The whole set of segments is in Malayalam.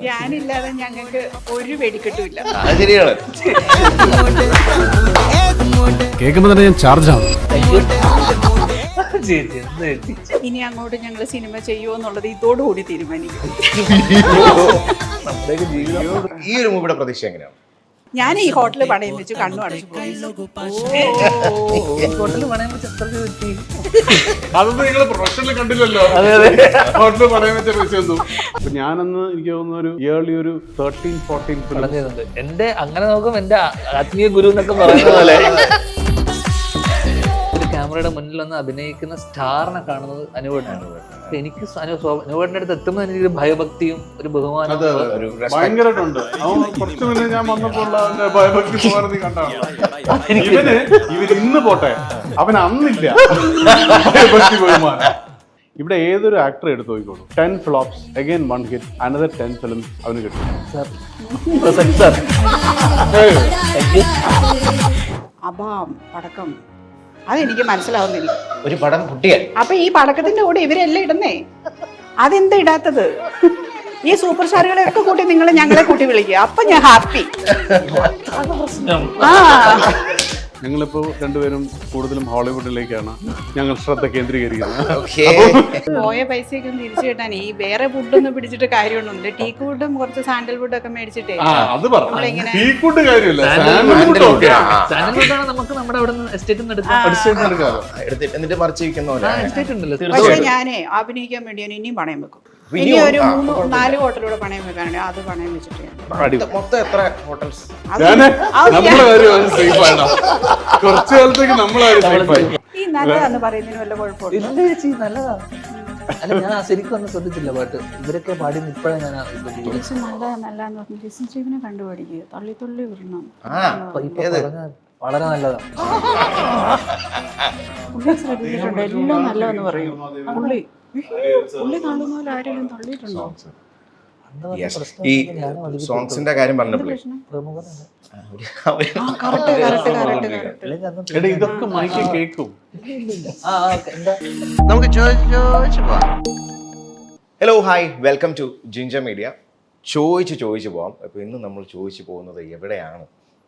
ഞാനില്ലാതെ ഞങ്ങൾക്ക് ഒരു വെടിക്കെട്ടുമില്ല. ശരിയാണ്. കേൾക്കുമ്പോൾ തന്നെ ഞാൻ ചാർജ് ആവും. ഇനി അങ്ങോട്ട് ഞങ്ങൾ സിനിമ ചെയ്യുമോ എന്നുള്ളത് ഇതോടുകൂടി തീരുമാനിക്കും. ഈ ഒരു മൂവിയുടെ പ്രതീക്ഷ എങ്ങനെയാണ്? ഞാൻ ഈ ഹോട്ടലിൽ പണയം വെച്ച് കണ്ണു അടച്ചു പോയി. അതൊന്നും നിങ്ങൾ പ്രൊഫഷണൽ കണ്ടില്ലല്ലോ. ഹോട്ടലിൽ പണയം വെച്ച വിഷയൊന്നും. അപ്പൊ ഞാനന്ന് എനിക്ക് തോന്നുന്ന ഒരു ഇയർലി ഒരു 13-14 എന്റെ അങ്ങനെ നോക്കും എന്റെ ആത്മീയ ഗുരു എന്നൊക്കെ പറയുന്ന പോലെ ഒരു ക്യാമറയുടെ മുന്നിൽ വന്ന് അഭിനയിക്കുന്ന സ്റ്റാറിനെ കാണുന്നത് അനുവേട്ടനാണ്. അപ്പൊ എനിക്ക് അനുവേട്ടൻ്റെ അടുത്ത് എത്തുമ്പോൾ എനിക്കൊരു ഭയഭക്തിയും ഒരു ബഹുമാനവും ഭയങ്കരമായിട്ടുണ്ട്. കുറച്ചു മുന്നേ ഞാൻ വന്നപ്പോൾ ഭയഭക്തി പോകാൻ കണ്ടാണ്. ഇവർ ഇന്ന് പോട്ടെ, അവൻ അന്നില്ല ഭയഭക്തി ബഹുമാനം. ഇവിടെ ഏതൊരു ആക്ടർ എടുത്തു നോക്കിക്കോളൂ, 10 flops again 1 hit, another 10 films അവന് കിട്ടും. അബാം പടക്കം അതെനിക്ക് മനസ്സിലാവുന്നില്ല. ഒരു പടം കുട്ടിയെ അപ്പൊ ഈ പടക്കത്തിന്റെ കൂടെ ഇവരെല്ലാം ഇടുന്നേ, അതെന്താ ഇടാത്തത്? ഈ സൂപ്പർ സ്റ്റാറുകളെയൊക്കെ കൂട്ടി നിങ്ങൾ ഞങ്ങളെ കൂട്ടി വിളിക്കുക, അപ്പൊ ഞാൻ ഹാപ്പി. ഞങ്ങളിപ്പോ രണ്ടുപേരും കൂടുതലും ഹോളിവുഡിലേക്കാണ് ഞങ്ങൾ ശ്രദ്ധ കേന്ദ്രീകരിക്കുന്നത്. പോയ പൈസയൊക്കെ ഒന്ന് തിരിച്ചു കിട്ടാൻ ഈ വേറെ ഫുഡൊന്നും പിടിച്ചിട്ട് കാര്യമൊന്നുമില്ല. ടീക്ക് വുഡും കുറച്ച് സാൻഡൽ വുഡും ഒക്കെ മേടിച്ചിട്ടേ നമുക്ക് നമ്മുടെ അവിടെ എസ്റ്റേറ്റ് എന്നിട്ട് മറിച്ച് പക്ഷെ ഞാനേ അഭിനയിക്കാൻ വേണ്ടി ഞാൻ ഇനിയും പണയം വെക്കും. ഇനി ഒരു 3-4 ഹോട്ടലൂടെ പണയം വെക്കാനുണ്ട്, അത് പണയം വെച്ചിട്ട്. മൊത്തം എത്ര ഹോട്ടൽസ്? കുറച്ചു കാലത്തേക്ക് ഈ നല്ലതാന്ന് പറയുന്നതിന് വല്ല കുഴപ്പമില്ല. നല്ലതാ. അല്ല ഞാൻ ശരിക്കും ഒന്നും ശ്രദ്ധിച്ചില്ല പാട്ട്. ഇവരൊക്കെ പാടി ഇപ്പോഴാണ് ഞാൻ നല്ലതെന്ന് പറഞ്ഞു ലിസൺ സ്റ്റീവിനെ കണ്ടുപിടിക്കുക, തള്ളി തുള്ളി വിടണം. വളരെ നല്ലതാണ്. പുള്ളി ശ്രദ്ധിച്ചിട്ടുണ്ട്, എല്ലാം നല്ലതെന്ന് പറയും. പുള്ളി കാണുന്ന പോലെ ആരെങ്കിലും തള്ളിയിട്ടുണ്ടോ? ഈ സോങ്സിന്റെ കാര്യം പറഞ്ഞപ്പോഴേ ഇതൊക്കെ മൈക്ക് കേൾക്കും. നമുക്ക് hello hi welcome to Ginger Media. ചോദിച്ചു പോവാം. അപ്പോൾ ഇന്ന് നമ്മൾ ചോദിച്ചു പോകുന്നത് എവിടെയാണ്?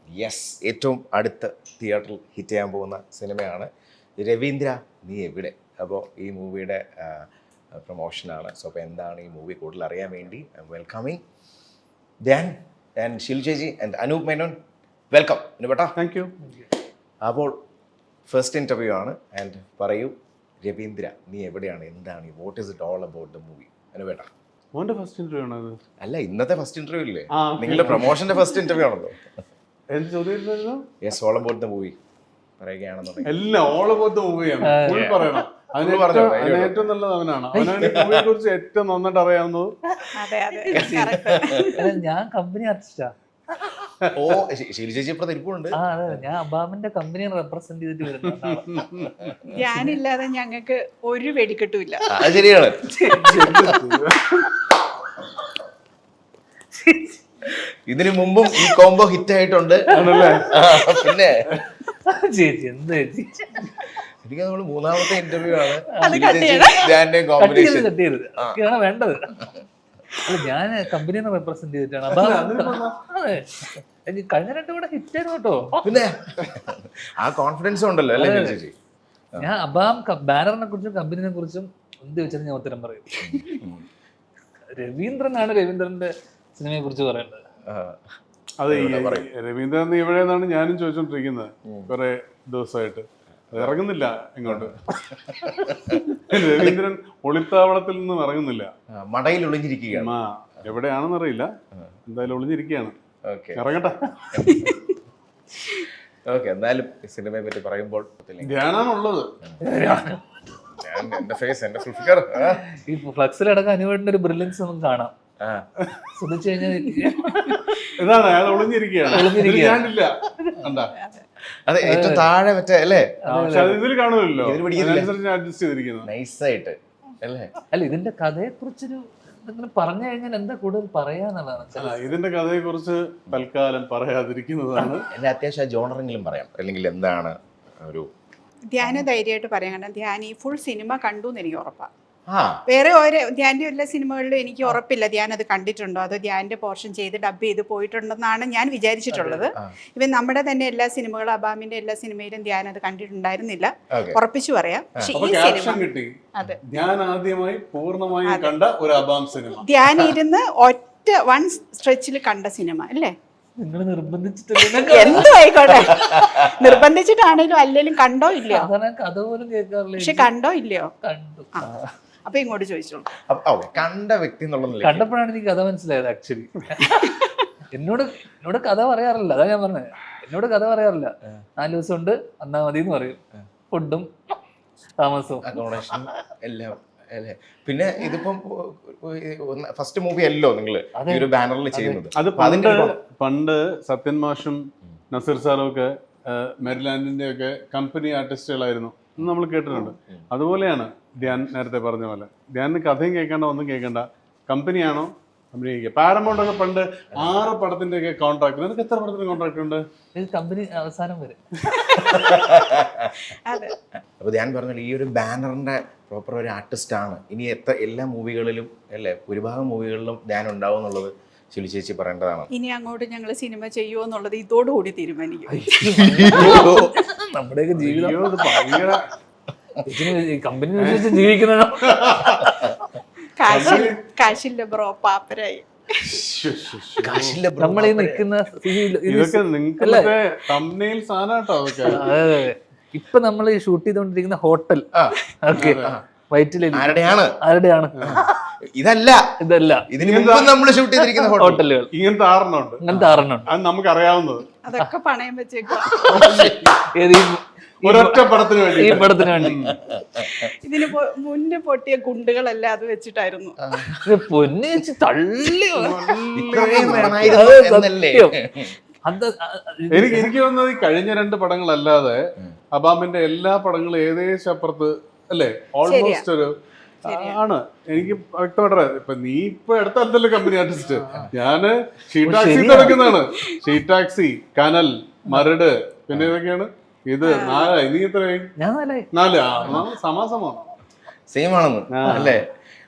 യെസ്, ഏറ്റവും അടുത്ത തിയേറ്ററിൽ ഹിറ്റ് ചെയ്യാൻ പോകുന്ന സിനിമയാണ് രവീന്ദ്ര നീ എവിടെ. അപ്പോൾ ഈ മൂവിയുടെ പ്രൊമോഷനാണ്. സോ അപ്പോൾ എന്താണ് ഈ മൂവി കൂടുതൽ അറിയാൻ വേണ്ടി വെൽക്കമിങ് ധ്യാൻ ആൻഡ് ഷിൽ ചേച്ചി and Anoop Menon. Welcome അനുപേട്ട. Thank you. അപ്പോൾ ഫസ്റ്റ് ഇൻ്റർവ്യൂ ആണ്. ആൻഡ് പറയൂ, രവീന്ദ്ര നീ എവിടെയാണ്, എന്താണ്, what is it all about the movie? അനുപേട്ട മോന്റെ ഫസ്റ്റ് ഇന്റർവ്യൂ ആണോ? അല്ല, ഇന്നത്തെ ഫസ്റ്റ് ഇൻ്റർവ്യൂ ഇല്ലേ, നിങ്ങളുടെ പ്രൊമോഷന്റെ ഫസ്റ്റ് ഇൻ്റർവ്യൂ ആണല്ലോ. എന്ത് ചോദ്യം? Yes, all about the movie പറയുകയാണെന്നുണ്ടെങ്കിൽ എല്ലാം ഓൾ അബൌട്ട് ദ മൂവിയാണ്. ഫുൾ പറയണം. ഏറ്റവും നല്ലത് അവനാണ്. അവനാണ് ഈ മൂവിയെ കുറിച്ച് ഏറ്റവും നന്നായിട്ട് അറിയാവുന്നത്. ഞാൻ കമ്പനി ആർട്ടിസ്റ്റാ. ഓ, ശീല ചേച്ചി ഇപ്പൊ തിരിപ്പുണ്ട്. ഞാൻ അബാമിന്റെ കമ്പനിയെ റെപ്രസെന്റ് ചെയ്തിട്ട് വരുന്നത്. ഞാനില്ലാതെ ഞങ്ങൾക്ക് ഒരു വെടിക്കെട്ടുമില്ല. ശരിയാണ്. ഇതിനു മുമ്പും ഈ കോംബോ ഹിറ്റ് ആയിട്ടുണ്ട്. പിന്നെ ചേച്ചി എന്ത് ചേച്ചി, എനിക്ക് നമ്മൾ മൂന്നാമത്തെ ഇന്റർവ്യൂ ആണ്. വേണ്ടത്. അല്ല, ഞാൻ കമ്പനിയെ റെപ്രസെന്റ് ചെയ്തിട്ടാണ്. കഴിഞ്ഞ 2 കൂടെ ഹിറ്റ് ആയിരുന്നു കേട്ടോ. പിന്നെ ആ കോൺഫിഡൻസ് ഉണ്ടല്ലോ അല്ലേ ചേച്ചി? ഞാൻ അബാം ബാനറിനെ കുറിച്ചും കമ്പനിയെ കുറിച്ചും എന്ത് വെച്ചാലും ഞാൻ ഉത്തരം പറയും. രവീന്ദ്രനാണ് രവീന്ദ്രന്റെ സിനിമയെ കുറിച്ച് പറയേണ്ടത്. അതെ, രവീന്ദ്രൻ എവിടെയെന്നാണ് ഞാനും ചോദിച്ചോണ്ടിരിക്കുന്നത് കുറെ ദിവസമായിട്ട്. അത് ഇറങ്ങുന്നില്ല ഇങ്ങോട്ട്. രവീന്ദ്രൻ ഒളിത്താവളത്തിൽ നിന്നും ഇറങ്ങുന്നില്ല, മടയിൽ ഒളിഞ്ഞിരിക്കുകയാണ്. എവിടെയാണെന്ന് അറിയില്ല, എന്തായാലും ഒളിഞ്ഞിരിക്കുകയാണ്. ഇറങ്ങട്ടെ. ഓക്കെ, എന്തായാലും ഈ സിനിമയെ പറ്റി പറയുമ്പോൾ ധ്യാനാണുള്ളത്. ഈ ഫ്ലക്സിലടക്കം അനുവേട്ടന്റെ ഒരു ബ്രില്യൻസ് നമുക്ക് കാണാം. ശ്രദ്ധിച്ചു കഴിഞ്ഞാൽ ഇതാണ് അയാൾ ഒളിഞ്ഞിരിക്കുകയാണ്. അതെ, ഏറ്റവും താഴെ മറ്റേ അല്ലേ, ഇതിൽ കാണുമല്ലോ, അഡ്ജസ്റ്റ് ചെയ്തിരിക്കുന്നത് നൈസായിട്ട് അല്ലേ. അല്ല, ഇതിന്റെ കഥയെ കുറിച്ചൊരു പറഞ്ഞു കഴിഞ്ഞാൽ എന്താ കൂടുതൽ പറയാന്നുള്ളതാണ്. ഇതിന്റെ കഥയെ കുറിച്ച് തൽക്കാലം പറയാതിരിക്കുന്നതാണ്. എന്റെ അത്യാവശ്യം ജോണറെങ്കിലും പറയാം, അല്ലെങ്കിൽ എന്താണ് ഒരു ധ്യാന ധൈര്യമായിട്ട് പറയാൻ. കാരണം ധ്യാൻ ഈ ഫുൾ സിനിമ കണ്ടു എന്ന് എനിക്ക് ഉറപ്പാണ്. ആ വേറെ ധ്യാന്റെ എല്ലാ സിനിമകളിലും എനിക്ക് ഉറപ്പില്ല ധ്യാൻ അത് കണ്ടിട്ടുണ്ടോ അതോ ധ്യാന്റെ പോർഷൻ ചെയ്ത് ഡബ് ചെയ്ത് പോയിട്ടുണ്ടെന്നാണ് ഞാൻ വിചാരിച്ചിട്ടുള്ളത്. ഇവൻ നമ്മുടെ തന്നെ എല്ലാ സിനിമകളും അബാമിന്റെ എല്ലാ സിനിമയിലും ധ്യാൻ അത് കണ്ടിട്ടുണ്ടായിരുന്നില്ല, ഉറപ്പിച്ചു പറയാം. പക്ഷെ ഈ സിനിമ കിട്ടി. അതെ, ഞാൻ ആദ്യമായി പൂർണ്ണമായും കണ്ട ഒരു അബാം സിനിമ. ധ്യാൻ ഇരുന്ന് ഒറ്റ വൺ സ്ട്രെച്ചിൽ കണ്ട സിനിമ അല്ലേ? നിങ്ങൾ നിർബന്ധിച്ചിട്ടില്ല. എന്തോ ആയിക്കോട്ടെ, നിർബന്ധിച്ചിട്ടാണേലും അല്ലേലും കണ്ടോ ഇല്ലയോ? കഥ പോലും കേൾക്കാറില്ല. പക്ഷെ കണ്ടോ ഇല്ലയോ? കണ്ടു. അപ്പൊ ഇങ്ങോട്ട് ചോദിച്ചോളൂ. കണ്ട വ്യക്തി എന്നുള്ള നിലയ്ക്ക് കണ്ടപ്പോഴാണ് എനിക്ക് കഥ മനസ്സിലായത്. ആക്ച്വലി എന്നോട് കഥ പറയാറില്ല, അതാ ഞാൻ പറഞ്ഞത്. എന്നോട് കഥ പറയാറില്ല. 4 ദിവസം ഉണ്ട് വന്നാ മതി എന്ന് പറയും. ഫുഡും താമസവും അക്കോമഡേഷൻ എല്ലാം അല്ലേ. പിന്നെ ഇതിപ്പം ഫസ്റ്റ് മൂവി അല്ലോ നിങ്ങൾ ഈ ഒരു ബാനറിൽ ചെയ്യുന്നത്. അത് പണ്ട് സത്യൻ മാഷും നസീർ സാറും ഒക്കെ മെരിലാൻഡിന്റെ ഒക്കെ കമ്പനി ആർട്ടിസ്റ്റുകളായിരുന്നു എന്ന് നമ്മൾ കേട്ടിട്ടുണ്ട്. അതുപോലെയാണ് ധ്യാൻ നേരത്തെ പറഞ്ഞ പോലെ. ധ്യാനിന് കഥയും കേൾക്കേണ്ട ഒന്നും കേൾക്കേണ്ട, കമ്പനിയാണോ അഭിനയിക്കുക. പാരമൗണ്ട് ഒക്കെ പണ്ട് 6 പടത്തിന്റെ ഒക്കെ കോൺട്രാക്ട്. നിനക്ക് എത്ര പടത്തിന്റെ കോൺട്രാക്ട് ഉണ്ട്? കമ്പനി അവസാനം വരെ. അപ്പൊ ധ്യാൻ പറഞ്ഞാൽ ഈ ഒരു ബാനറിന്റെ പ്രോപ്പർ ഒരു ആർട്ടിസ്റ്റ് ആണ്. ഇനി എല്ലാ മൂവികളിലും അല്ലേ, ഭൂരിഭാഗം മൂവികളിലും ധ്യാൻ ഉണ്ടാവും എന്നുള്ളത് ശിലു ചേച്ചി പറയേണ്ടതാണ്. ഇനി അങ്ങോട്ട് ഞങ്ങൾ സിനിമ ചെയ്യുമോ എന്നുള്ളത് ഇതോടുകൂടി തീരുമാനിക്കും. നമ്മുടെയൊക്കെ ജീവിതം അയ്യോ, ഇത് ഭയങ്കര കമ്പനി ജീവിക്കുന്നതോ. കാശില്ല ബ്രോ, പാപ്പരായി. നമ്മളീ നിൽക്കുന്ന ഇതൊക്കെ നിങ്ങൾക്ക് തമ്മിൽ സാധനട്ടോ അതൊക്കെ. അതെ, ഇപ്പൊ നമ്മൾ ഈ ഷൂട്ട് ചെയ്തോണ്ടിരിക്കുന്ന ഹോട്ടൽ ഓക്കെ വൈറ്റില ആരുടെയാണ്? ഇതല്ല, ഇതിന് മുമ്പ് നമ്മൾ ഷൂട്ട് ചെയ്തിരിക്കുന്ന ഹോട്ടലുകൾ ഇങ്ങനത്തെ 6 ഉണ്ട്. അത് നമുക്ക് അറിയാവുന്നത്. അതൊക്കെ പണയം വെച്ചേക്കാം ഒരൊറ്റ പടത്തിന് വേണ്ടി. ഈ പടത്തിന് വേണ്ടി ഇതിന് മുന്നേ പൊട്ടിയ ഗുണ്ടുകളെല്ലാം അത് വെച്ചിട്ടായിരുന്നു. പൊന്നു വെച്ച് തള്ളി. എനിക്ക് തോന്നുന്നത് ഈ കഴിഞ്ഞ 2 പടങ്ങളല്ലാതെ അബാമിന്റെ എല്ലാ പടങ്ങളും ഏകദേശം അപ്പുറത്ത് അല്ലേ, ഓൾമോസ്റ്റ് ഒരു ആണ്. എനിക്ക് വ്യക്തമായിട്ട് ഇപ്പൊ നീ ഇപ്പൊ അടുത്തല്ലോ കമ്പനി ആർട്ടിസ്റ്റ്. ഞാന് ഷീ ടാക്സി തുടങ്ങുന്നതാണ്. ഷീ ടാക്സി, കനൽ, മരട്, പിന്നെ ഇതൊക്കെയാണ്. ഇത് 4 ഇനി എത്രയായി? 4 സമാസമാണ്, സെയിം ആണെന്ന് അല്ലേ.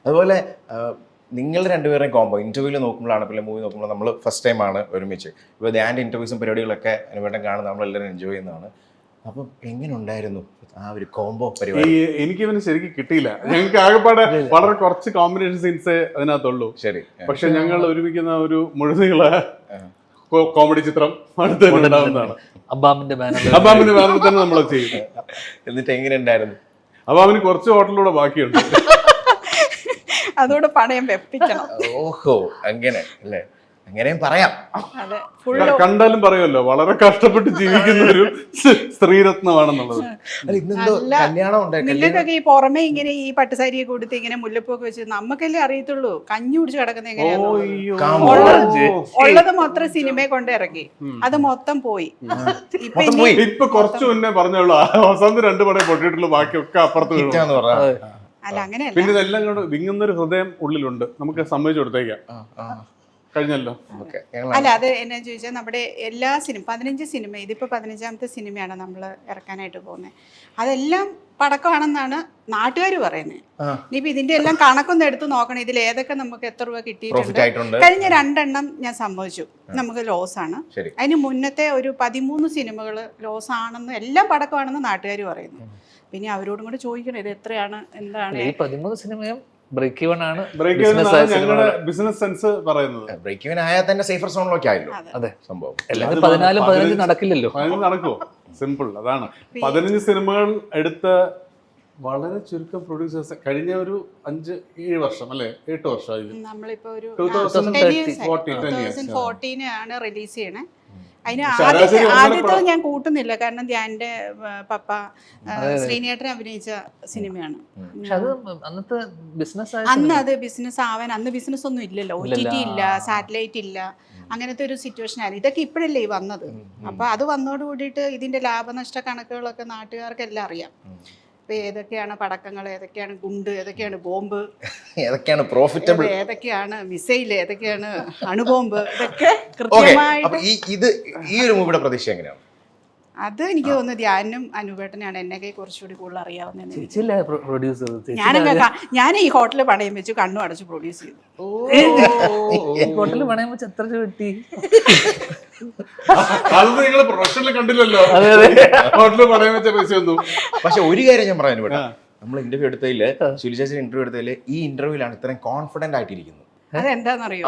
അതുപോലെ നിങ്ങൾ രണ്ടുപേരെയും കോമ്പോ ഇന്റർവ്യൂവിൽ നോക്കുമ്പോഴാണ്, പിന്നെ മൂവി നോക്കുമ്പോൾ നമ്മൾ ഫസ്റ്റ് ടൈം ആണ് ഒരുമിച്ച്. ഇപ്പോൾ ധ്യാൻ്റെ ഇന്റർവ്യൂസും പരിപാടികളൊക്കെ അനുവേട്ടം കാണുന്നത് നമ്മളെല്ലാവരും എൻജോയ് ചെയ്യുന്നതാണ്. അപ്പം എങ്ങനെ ഉണ്ടായിരുന്നു ആ ഒരു കോംബോ പരിപാടി? എനിക്ക് ഇവന് ശരിക്കും കിട്ടിയില്ല. ഞങ്ങൾക്ക് ആകെപ്പാടെ വളരെ കുറച്ച് കോമ്പിനേഷൻ സീൻസ് അതിനകത്തുള്ളൂ. ശരി, പക്ഷെ ഞങ്ങൾ ഒരുമിക്കുന്ന ഒരു മുഴുനീള കോമഡി ചിത്രം അടുത്തുണ്ടാവുന്നതാണ്. അബാമിന്റെ ബാനറിൽ തന്നെ നമ്മൾ ചെയ്യും. എന്നിട്ട് എങ്ങനെ ഉണ്ടായിരുന്നു? അബാമിന് കുറച്ച് ഹോട്ടലിലൂടെ ബാക്കിയുണ്ട്. അതോടെ പണയം വെപ്പിക്കണം. ഓഹോ, അങ്ങനെ അല്ലേ, അങ്ങനെയും പറയാം. കണ്ടാലും പറയുമല്ലോ, വളരെ കഷ്ടപ്പെട്ട് ജീവിക്കുന്ന ഒരു സ്ത്രീരത്നമാണെന്നുള്ളത്. നിങ്ങൾക്കൊക്കെ ഈ പുറമെ ഇങ്ങനെ ഈ പട്ടുസാരിയെ കൊടുത്ത് ഇങ്ങനെ മുല്ലപ്പൊക്കെ വെച്ച് നമുക്കല്ലേ അറിയത്തുള്ളൂ കഞ്ഞി കുടിച്ച് കിടക്കുന്ന എങ്ങനെയാണോ. ഉള്ളത് മൊത്തം സിനിമയെ കൊണ്ട് ഇറക്കി, അത് മൊത്തം പോയി. ഇപ്പൊ കുറച്ചു മുന്നേ പറഞ്ഞോളൂ, അവസാനം 2 പടം പൊട്ടിയിട്ടുള്ളൂ, ബാക്കിയൊക്കെ അപ്പുറത്ത് അല്ല അങ്ങനെയല്ല. പിന്നെ ഇതെല്ലാം കൂടെ വിങ്ങുന്നൊരു ഹൃദയം ഉള്ളിലുണ്ട്, നമുക്ക് സമ്മതിച്ചു കൊടുത്തേക്കാം. കഴിഞ്ഞല്ലോ. അല്ല, അത് എന്നാ ചോദിച്ചാൽ നമ്മുടെ എല്ലാ 15 സിനിമ, ഇതിപ്പോ 15ാമത്തെ സിനിമയാണ് നമ്മൾ ഇറക്കാനായിട്ട് പോകുന്നത്. അതെല്ലാം പടക്കമാണെന്നാണ് നാട്ടുകാർ പറയുന്നത്. ഇനിയിപ്പോ ഇതിന്റെ എല്ലാം കണക്കൊന്നും എടുത്ത് നോക്കണം, ഇതിൽ ഏതൊക്കെ നമുക്ക് എത്ര രൂപ കിട്ടിയിട്ടുണ്ട്. കഴിഞ്ഞ 2 എണ്ണം ഞാൻ സമ്മതിച്ചു നമുക്ക് ലോസ് ആണ്. അതിന് മുന്നത്തെ ഒരു 13 സിനിമകൾ ലോസ് ആണെന്ന്, എല്ലാം പടക്കമാണെന്ന് നാട്ടുകാർ പറയുന്നു. പിന്നെ അവരോടും കൂടെ ചോദിക്കണം ഇത് എത്രയാണ് എന്താണ്. ഈ 13 സിനിമയും ബ്രേക്ക് ഈവൻ ആണ്. ബിസിനസ് സെൻസ് പറയുന്നത് ബ്രേക്ക് ഈവൻ ആയാൽ തന്നെ സേഫർ സോണിലൊക്കെ ആയല്ലോ. അതെ, സംഭവം 14-15 നടക്കില്ലല്ലോ. നടക്കുമോ? സിമ്പിൾ അതാണ്. 15 സിനിമകൾ എടുത്ത വളരെ ചുരുക്കം പ്രൊഡ്യൂസേഴ്സ് കഴിഞ്ഞ ഒരു 5-7 വർഷം അല്ലെ 8 വർഷം നമ്മളിപ്പോ ഒരു 2014 ആണ് റിലീസ് ചെയ്യണേ. അതിന് ആദ്യത്തെ ഞാൻ കൂട്ടുന്നില്ല, കാരണം ധ്യാന്റെ പപ്പ ശ്രീനേട്ടൻ അഭിനയിച്ച സിനിമയാണ്. അന്ന് അത് ബിസിനസ് ആവാൻ, അന്ന് ബിസിനസ് ഒന്നും ഇല്ലല്ലോ, OTT ഇല്ല, സാറ്റലൈറ്റ് ഇല്ല, അങ്ങനത്തെ ഒരു സിറ്റുവേഷൻ ആയിരുന്നു. ഇതൊക്കെ ഇപ്പോഴല്ലേ വന്നത്. അപ്പൊ അത് വന്നോട് കൂടിയിട്ട് ഇതിന്റെ ലാഭനഷ്ട കണക്കുകളൊക്കെ നാട്ടുകാർക്കെല്ലാം അറിയാം. ഇപ്പൊ ഏതൊക്കെയാണ് പടക്കങ്ങൾ, ഏതൊക്കെയാണ് ഗുണ്ട്, ഏതൊക്കെയാണ് ബോംബ്, ഏതൊക്കെയാണ് പ്രോഫിറ്റബിൾ, ഏതൊക്കെയാണ് മിസൈൽ, ഏതൊക്കെയാണ് അണുബോംബ്, ഇതൊക്കെ കൃത്യമായിട്ട്. ഈ ഒരു മൂവിയുടെ പ്രതീക്ഷ എങ്ങനെയാണ്? അത് എനിക്ക് തോന്നുന്നു ധ്യാനും അനൂപേട്ടനാണ് എന്നെയൊക്കെ കുറച്ചുകൂടി കൂടുതൽ അറിയാവുന്നത്. ചേച്ചിയല്ലേ പ്രൊഡ്യൂസർ? ഞാൻ ഈ ഹോട്ടലിൽ പണയം വെച്ചു, കണ്ണും അടച്ച് പ്രൊഡ്യൂസ് ചെയ്തു. ഹോട്ടലിൽ പണയം വെച്ച് എത്ര രൂപ കിട്ടി? അത് നിങ്ങൾ പ്രൊഫഷണൽ കണ്ടില്ലല്ലോ, ഹോട്ടലിൽ പണയം വെച്ച പൈസ ഒന്നും. പക്ഷെ ഒരു കാര്യം ഞാൻ പറയാൻ പറ്റാ, നമ്മൾ ഇന്റർവ്യൂ എടുത്തതില്, ശുലിചേച്ചിയുടെ ഇന്റർവ്യൂ എടുത്തതില് ഈ ഇന്റർവ്യൂലാണ് ഇത്രയും കോൺഫിഡന്റ് ആയിട്ടിരിക്കുന്നത്. അതെന്താന്നറിയോ?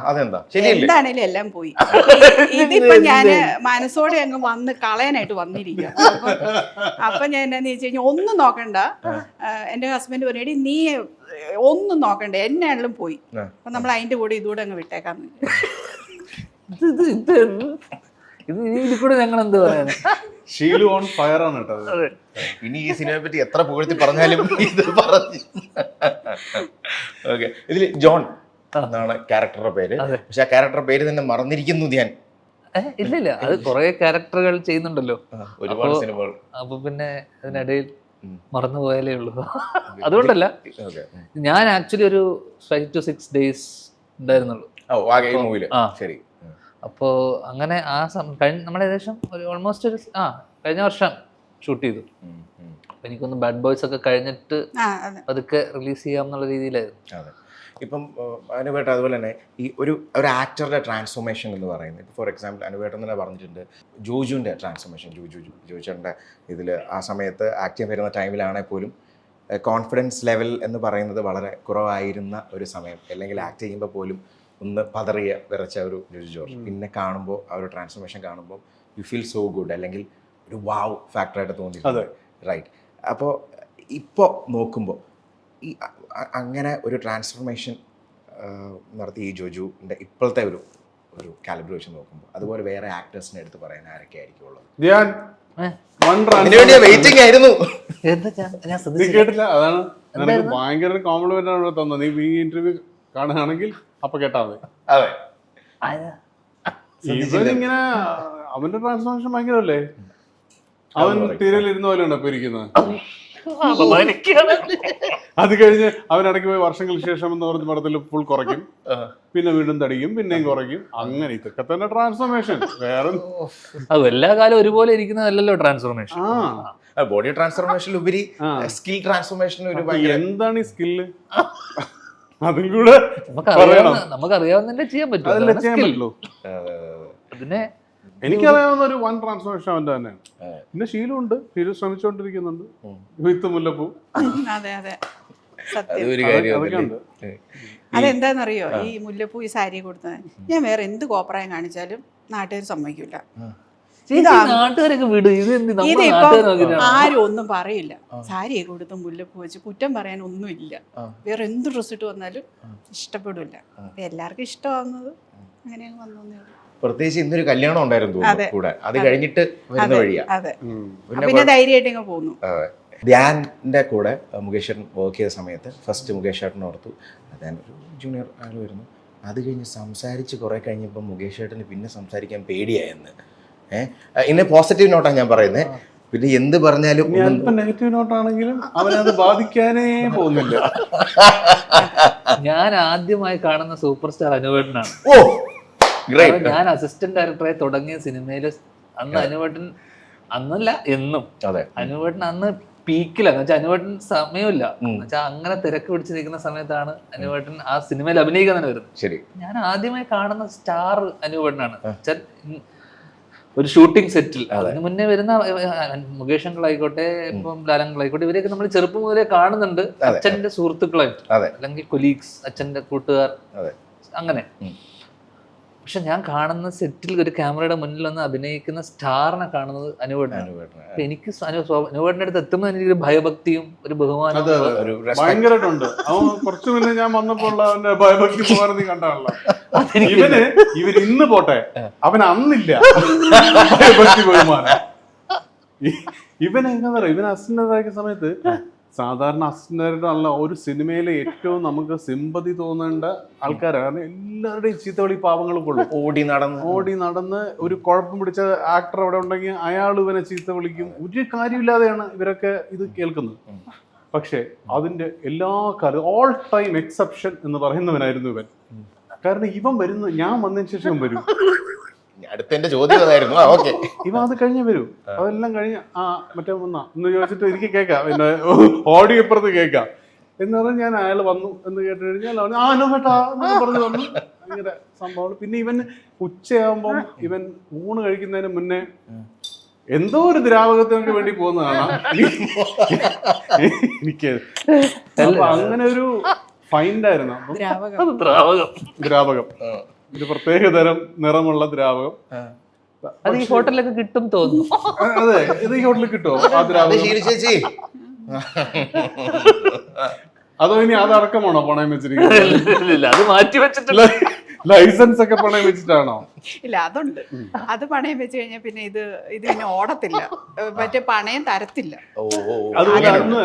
അതെന്താ? ശരിയല്ലേ? എന്താണേലും എല്ലാം പോയി. ഇതിപ്പോ ഞാന് മനസ്സോടെ അങ്ങ് വന്ന് കളയാനായിട്ട് വന്നിരിക്കുക. അപ്പൊ ഞാൻ എന്താന്ന് വെച്ച് കഴിഞ്ഞാൽ ഒന്നും നോക്കണ്ട. എന്റെ ഹസ്ബൻഡ് പറഞ്ഞേടി നീ ഒന്നും നോക്കണ്ട, എന്നാണെങ്കിലും പോയി. അപ്പൊ നമ്മൾ അതിന്റെ കൂടെ ഇതുകൂടെ അങ്ങ് വിട്ടേക്കാന്ന്. ഇതിൽ കൂടെ ഞങ്ങൾ എന്ത് പറയാൻ? ഷീലു ഓൺ ഫയർ ആണ് കേട്ടോ. ഇനി ഈ സിനിമയെ പറ്റി എത്ര പുകഴ്ത്തി പറഞ്ഞാലും ഇത് പറഞ്ഞു. ഓക്കെ, ഇതില് ജോൺ എന്നാണ് ക്യാരക്ടറുടെ പേര്. പക്ഷെ ആ ക്യാരക്ടറുടെ പേര് തന്നെ മറന്നിരിക്കുന്നു ധ്യാൻ. ഇല്ല, അത് കുറെ ക്യാരക്ടറുകൾ ചെയ്യുന്നുണ്ടല്ലോ, ഒരുപാട് സിനിമകൾ. അപ്പൊ പിന്നെ അതിനിടയിൽ മറന്നു പോയാലേ ഉള്ളൂ. അതുകൊണ്ടല്ല, ഞാൻ ആക്ച്വലി ഒരു 5 to 6 days ഉണ്ടായിരുന്നുള്ളൂ. ശരി. അപ്പോൾ അങ്ങനെ ആ നമ്മൾ ഏകദേശം ഒരു ഓൾമോസ്റ്റ് ഒരു കഴിഞ്ഞ വർഷം ഷൂട്ട് ചെയ്തു. അപ്പൊ എനിക്കൊന്ന് ബാഡ് ബോയ്സ് ഒക്കെ കഴിഞ്ഞിട്ട് അതൊക്കെ റിലീസ് ചെയ്യാം എന്നുള്ള രീതിയിലായിരുന്നു. ഇപ്പം അനുവേട്ട അതുപോലെ തന്നെ ഈ ഒരു ആക്ടറുടെ ട്രാൻസ്ഫോർമേഷൻ എന്ന് പറയുന്നത്, ഇപ്പോൾ ഫോർ എക്സാമ്പിൾ അനുവേട്ടൻ തന്നെ പറഞ്ഞിട്ടുണ്ട് ജോജുവിൻ്റെ ട്രാൻസ്ഫോർമേഷൻ. ജോജുവിൻ്റെ ഇതിൽ ആ സമയത്ത് ആക്ട് ചെയ്യാൻ വരുന്ന ടൈമിലാണെങ്കിൽ പോലും കോൺഫിഡൻസ് ലെവൽ എന്ന് പറയുന്നത് വളരെ കുറവായിരുന്ന ഒരു സമയം, അല്ലെങ്കിൽ ആക്ട് ചെയ്യുമ്പോൾ പോലും ഒന്ന് വിറച്ച ഒരു ജോജു ജോർജ്. പിന്നെ കാണുമ്പോൾ ആ ഒരു ട്രാൻസ്ഫോർമേഷൻ കാണുമ്പോൾ യു ഫീൽ സോ ഗുഡ്, അല്ലെങ്കിൽ ഒരു വാവ് ഫാക്ടറായിട്ട് തോന്നിയിട്ടുണ്ട്. റൈറ്റ്. അപ്പോൾ ഇപ്പോൾ നോക്കുമ്പോൾ ഈ അങ്ങനെ ഒരു ട്രാൻസ്ഫോർമേഷൻ നടത്തി ഈ ജോജുവിൻ്റെ ഇപ്പോഴത്തെ ഒരു കാലിബർ വെച്ച് നോക്കുമ്പോൾ, അതുപോലെ വേറെ ആക്ടേഴ്സിനെ എടുത്ത് പറയാൻ ആരൊക്കെ ആയിരിക്കും ഉള്ളത്? വെയിറ്റിംഗ് ആയിരുന്നു. കേട്ടില്ല, അതാണ് എനിക്ക് ഭയങ്കര കോംപ്ലിമെന്റ് ആണ് തന്നത്. നീ ഈ ഇന്റർവ്യൂ കാണുകയാണെങ്കിൽ അപ്പൊ കേട്ടാ മതി. അതെ, ഇവനിങ്ങനെ അവന്റെ ട്രാൻസ്ഫോർമേഷൻ ഭയങ്കരല്ലേ. അവൻ തീരയിലിരുന്ന പോലെ ഉണ്ടോ ഇപ്പൊ ഇരിക്കുന്നത്. അത് കഴിഞ്ഞ് അവനിടയ്ക്ക് പോയി വർഷങ്ങൾക്ക് ശേഷം എന്ന് പറഞ്ഞ പടത്തിൽ ഫുൾ കുറയ്ക്കും, പിന്നെ വീണ്ടും തടിക്കും, പിന്നെയും കുറയ്ക്കും. അങ്ങനെ ഇതൊക്കെ തന്നെ ട്രാൻസ്ഫോർമേഷൻ. വേറെ എല്ലാ കാലം ഒരുപോലെ ഇരിക്കുന്നതല്ലല്ലോ ട്രാൻസ്ഫോർമേഷൻ. ബോഡി ട്രാൻസ്ഫോർമേഷൻ ഉപരി സ്കിൽ ട്രാൻസ്ഫോർമേഷൻ. എന്താണ് ഈ സ്കില്ല്? അതും കൂടെ നമുക്കറിയാവുന്നതിന്റെ ചെയ്യാൻ പറ്റുള്ളൂ. അതിനെ എനിക്കറിയാവുന്ന ഒരു വൺ ട്രാൻസ്ഫോർമേഷൻ അവന്റെ തന്നെയാണ്. പിന്നെ ശീലമുണ്ട്, ശീലം ശ്രമിച്ചുകൊണ്ടിരിക്കുന്നുണ്ട്. വിത്ത് മുല്ലപ്പൂ. അതെ അതെ, അതെന്താന്നറിയോ? ഈ മുല്ലപ്പൂ ഈ സാരി കൊടുത്തത് ഞാൻ വേറെ എന്ത് കോപ്രായം കാണിച്ചാലും നാട്ടുകാർ സമ്മതിക്കില്ല. ഇതിപ്പോ ആരും ഒന്നും പറയില്ല. സാരിയൊക്കെ കൊടുത്ത് മുല്ലപ്പൂ വെച്ച് കുറ്റം പറയാൻ ഒന്നുമില്ല. വേറെ എന്ത് ഡ്രസ് ഇട്ട് വന്നാലും ഇഷ്ടപ്പെടില്ല. എല്ലാവർക്കും ഇഷ്ടമാവുന്നത് അങ്ങനെ വന്നേ. പ്രത്യേകിച്ച് ഇന്നൊരു കല്യാണം ഉണ്ടായിരുന്നു കൂടെ, അത് കഴിഞ്ഞിട്ട് വരുന്ന വഴിയാ. പിന്നെ ധൈര്യമായിട്ട് ഇങ്ങ് പോന്നു. ധ്യാനിന്റെ കൂടെ മുകേഷ് ചേട്ടൻ വർക്ക് ചെയ്ത സമയത്ത് ഫസ്റ്റ് മുകേഷ് ചേട്ടൻ ഓർത്തു ധ്യാൻ ഒരു ജൂനിയർ ആൾ വരുന്നു. അത് കഴിഞ്ഞ് സംസാരിച്ച് കുറെ കഴിഞ്ഞപ്പോൾ മുകേഷ് ചേട്ടന് പിന്നെ സംസാരിക്കാൻ പേടിയായെന്ന്. ഇന്ന് പോസിറ്റീവ് നോട്ടാണ് ഞാൻ പറയുന്നത്. പിന്നെ എന്ത് പറഞ്ഞാലും നെഗറ്റീവ് നോട്ടാണെങ്കിലും അവനത് ബാധിക്കാനേ പോകുന്നില്ല. ഞാൻ ആദ്യമായി കാണുന്ന സൂപ്പർ സ്റ്റാർ അനുവേട്ടനാണ്. ഞാൻ അസിസ്റ്റന്റ് ഡയറക്ടറായി തുടങ്ങിയ സിനിമയില് അന്ന് അനുവേട്ടൻ, അന്നല്ല എന്നും അനുവേട്ടൻ അന്ന് പീക്കിലാണ്. വെച്ചാൽ അനുവേട്ടൻ സമയമില്ല, എന്നുവെച്ചാൽ അങ്ങനെ തിരക്ക് പിടിച്ച് നിൽക്കുന്ന സമയത്താണ് അനുവേട്ടൻ ആ സിനിമയിൽ അഭിനയിക്കാൻ തന്നെ വരുന്നത്. ഞാൻ ആദ്യമായി കാണുന്ന സ്റ്റാർ അനുവേട്ടനാണ്. ഒരു ഷൂട്ടിംഗ് സെറ്റിൽ അതിന് മുന്നേ വരുന്ന മുകേഷ് അങ്കിളായിക്കോട്ടെ, ഇപ്പം ലാലങ്കിളായിക്കോട്ടെ, ഇവരെയൊക്കെ നമ്മൾ ചെറുപ്പം മുതലേ കാണുന്നുണ്ട്. അച്ഛന്റെ സുഹൃത്തുക്കളായിട്ട്, അല്ലെങ്കിൽ കൊലീഗ്സ്, അച്ഛന്റെ കൂട്ടുകാർ, അങ്ങനെ. പക്ഷെ ഞാൻ കാണുന്ന സെറ്റിൽ ഒരു ക്യാമറയുടെ മുന്നിൽ വന്ന് അഭിനയിക്കുന്ന സ്റ്റാറിനെ കാണുന്നത് അനുവേട്ടനാണ്. എനിക്ക് അനുവേട്ടന്റെ അടുത്ത് എത്തുമ്പോൾ എനിക്കൊരു ഭയഭക്തിയും ഒരു ബഹുമാനവും ഭയങ്കരമായിട്ടുണ്ട്. അവൻ കുറച്ചു മുന്നേ ഞാൻ വന്നപ്പോൾ അവന്റെ ഭയഭക്തി പോകാൻ കണ്ടാണല്ലോ. ഇവർ ഇന്ന് പോട്ടെ, അവൻ അന്നില്ല ഭയഭക്തി ബഹുമാനം. ഇവൻ എന്താ പറയാ, ഇവൻ അസിസ്റ്റന്റായ സമയത്ത് സാധാരണ അസിസ്റ്റന്റായിട്ട് അല്ല, ഒരു സിനിമയിലെ ഏറ്റവും നമുക്ക് സിമ്പതി തോന്നേണ്ട ആൾക്കാരാണ്. എല്ലാവരുടെയും ചീത്തവിളി പാവങ്ങൾ കൊള്ളും. ഓടി നടന്ന് ഒരു കുഴപ്പം പിടിച്ച ആക്ടർ അവിടെ ഉണ്ടെങ്കിൽ അയാൾ ഇവനെ ചീത്ത വിളിക്കും. ഒരു കാര്യമില്ലാതെയാണ് ഇവരൊക്കെ ഇത് കേൾക്കുന്നത്. പക്ഷെ അതിന്റെ എല്ലാ കാലവും ഓൾ ടൈം എക്സെപ്ഷൻ എന്ന് പറയുന്നവനായിരുന്നു ഇവൻ. കാരണം ഇവൻ വരുന്ന, ഞാൻ വന്നതിന് ശേഷം ഇവൻ വരും. അടുത്ത എന്റെ ചോദ്യം അതായിരുന്നു. ഓക്കെ, ഇവ അത് കഴിഞ്ഞേ വരൂ. അതെല്ലാം കഴിഞ്ഞ് മറ്റേ വന്നാ എന്ന് ചോദിച്ചിട്ട് എനിക്ക് കേൾക്കാം, പിന്നെ ഓഡിയോ ഇപ്പുറത്ത് കേൾക്കാം എന്ന് പറഞ്ഞ് ഞാൻ അയാൾ വന്നു എന്ന് കേട്ട് കഴിഞ്ഞാൽ പറഞ്ഞു വന്നു. ഭയങ്കര സംഭവം. പിന്നെ ഇവൻ ഉച്ചയാകുമ്പം ഇവൻ ഊണ് കഴിക്കുന്നതിന് മുന്നേ എന്തോ ഒരു ദ്രാവകത്തിന് വേണ്ടി പോകുന്നതാണ് എനിക്ക്. അപ്പൊ അങ്ങനെ ഒരു ഫൈൻഡായിരുന്നു. ദ്രാവകം, ഒരു പ്രത്യേക തരം നിറമുള്ള ദ്രാവകം. അത് ഈ ഹോട്ടലിലൊക്കെ കിട്ടും തോന്നുന്നു. അതെ, ഇത് ഈ ഹോട്ടലിൽ കിട്ടുമോ ആ ദ്രാവകം? ചേച്ചി അതോ ഇനി അതടക്കമാണോ പണയം വെച്ചിരിക്കുന്നത്? അത് മാറ്റി വെച്ചിട്ടില്ല. ലൈസൻസ് ഒക്കെ പണയം വെച്ചിട്ടാണോ? ഇല്ല, അതുണ്ട്. അത് പണയം വെച്ച് കഴിഞ്ഞാൽ പിന്നെ ഇത് പിന്നെ ഓടത്തില്ല, മറ്റേ പണയം തരത്തില്ല. അതുപോലെ അന്ന്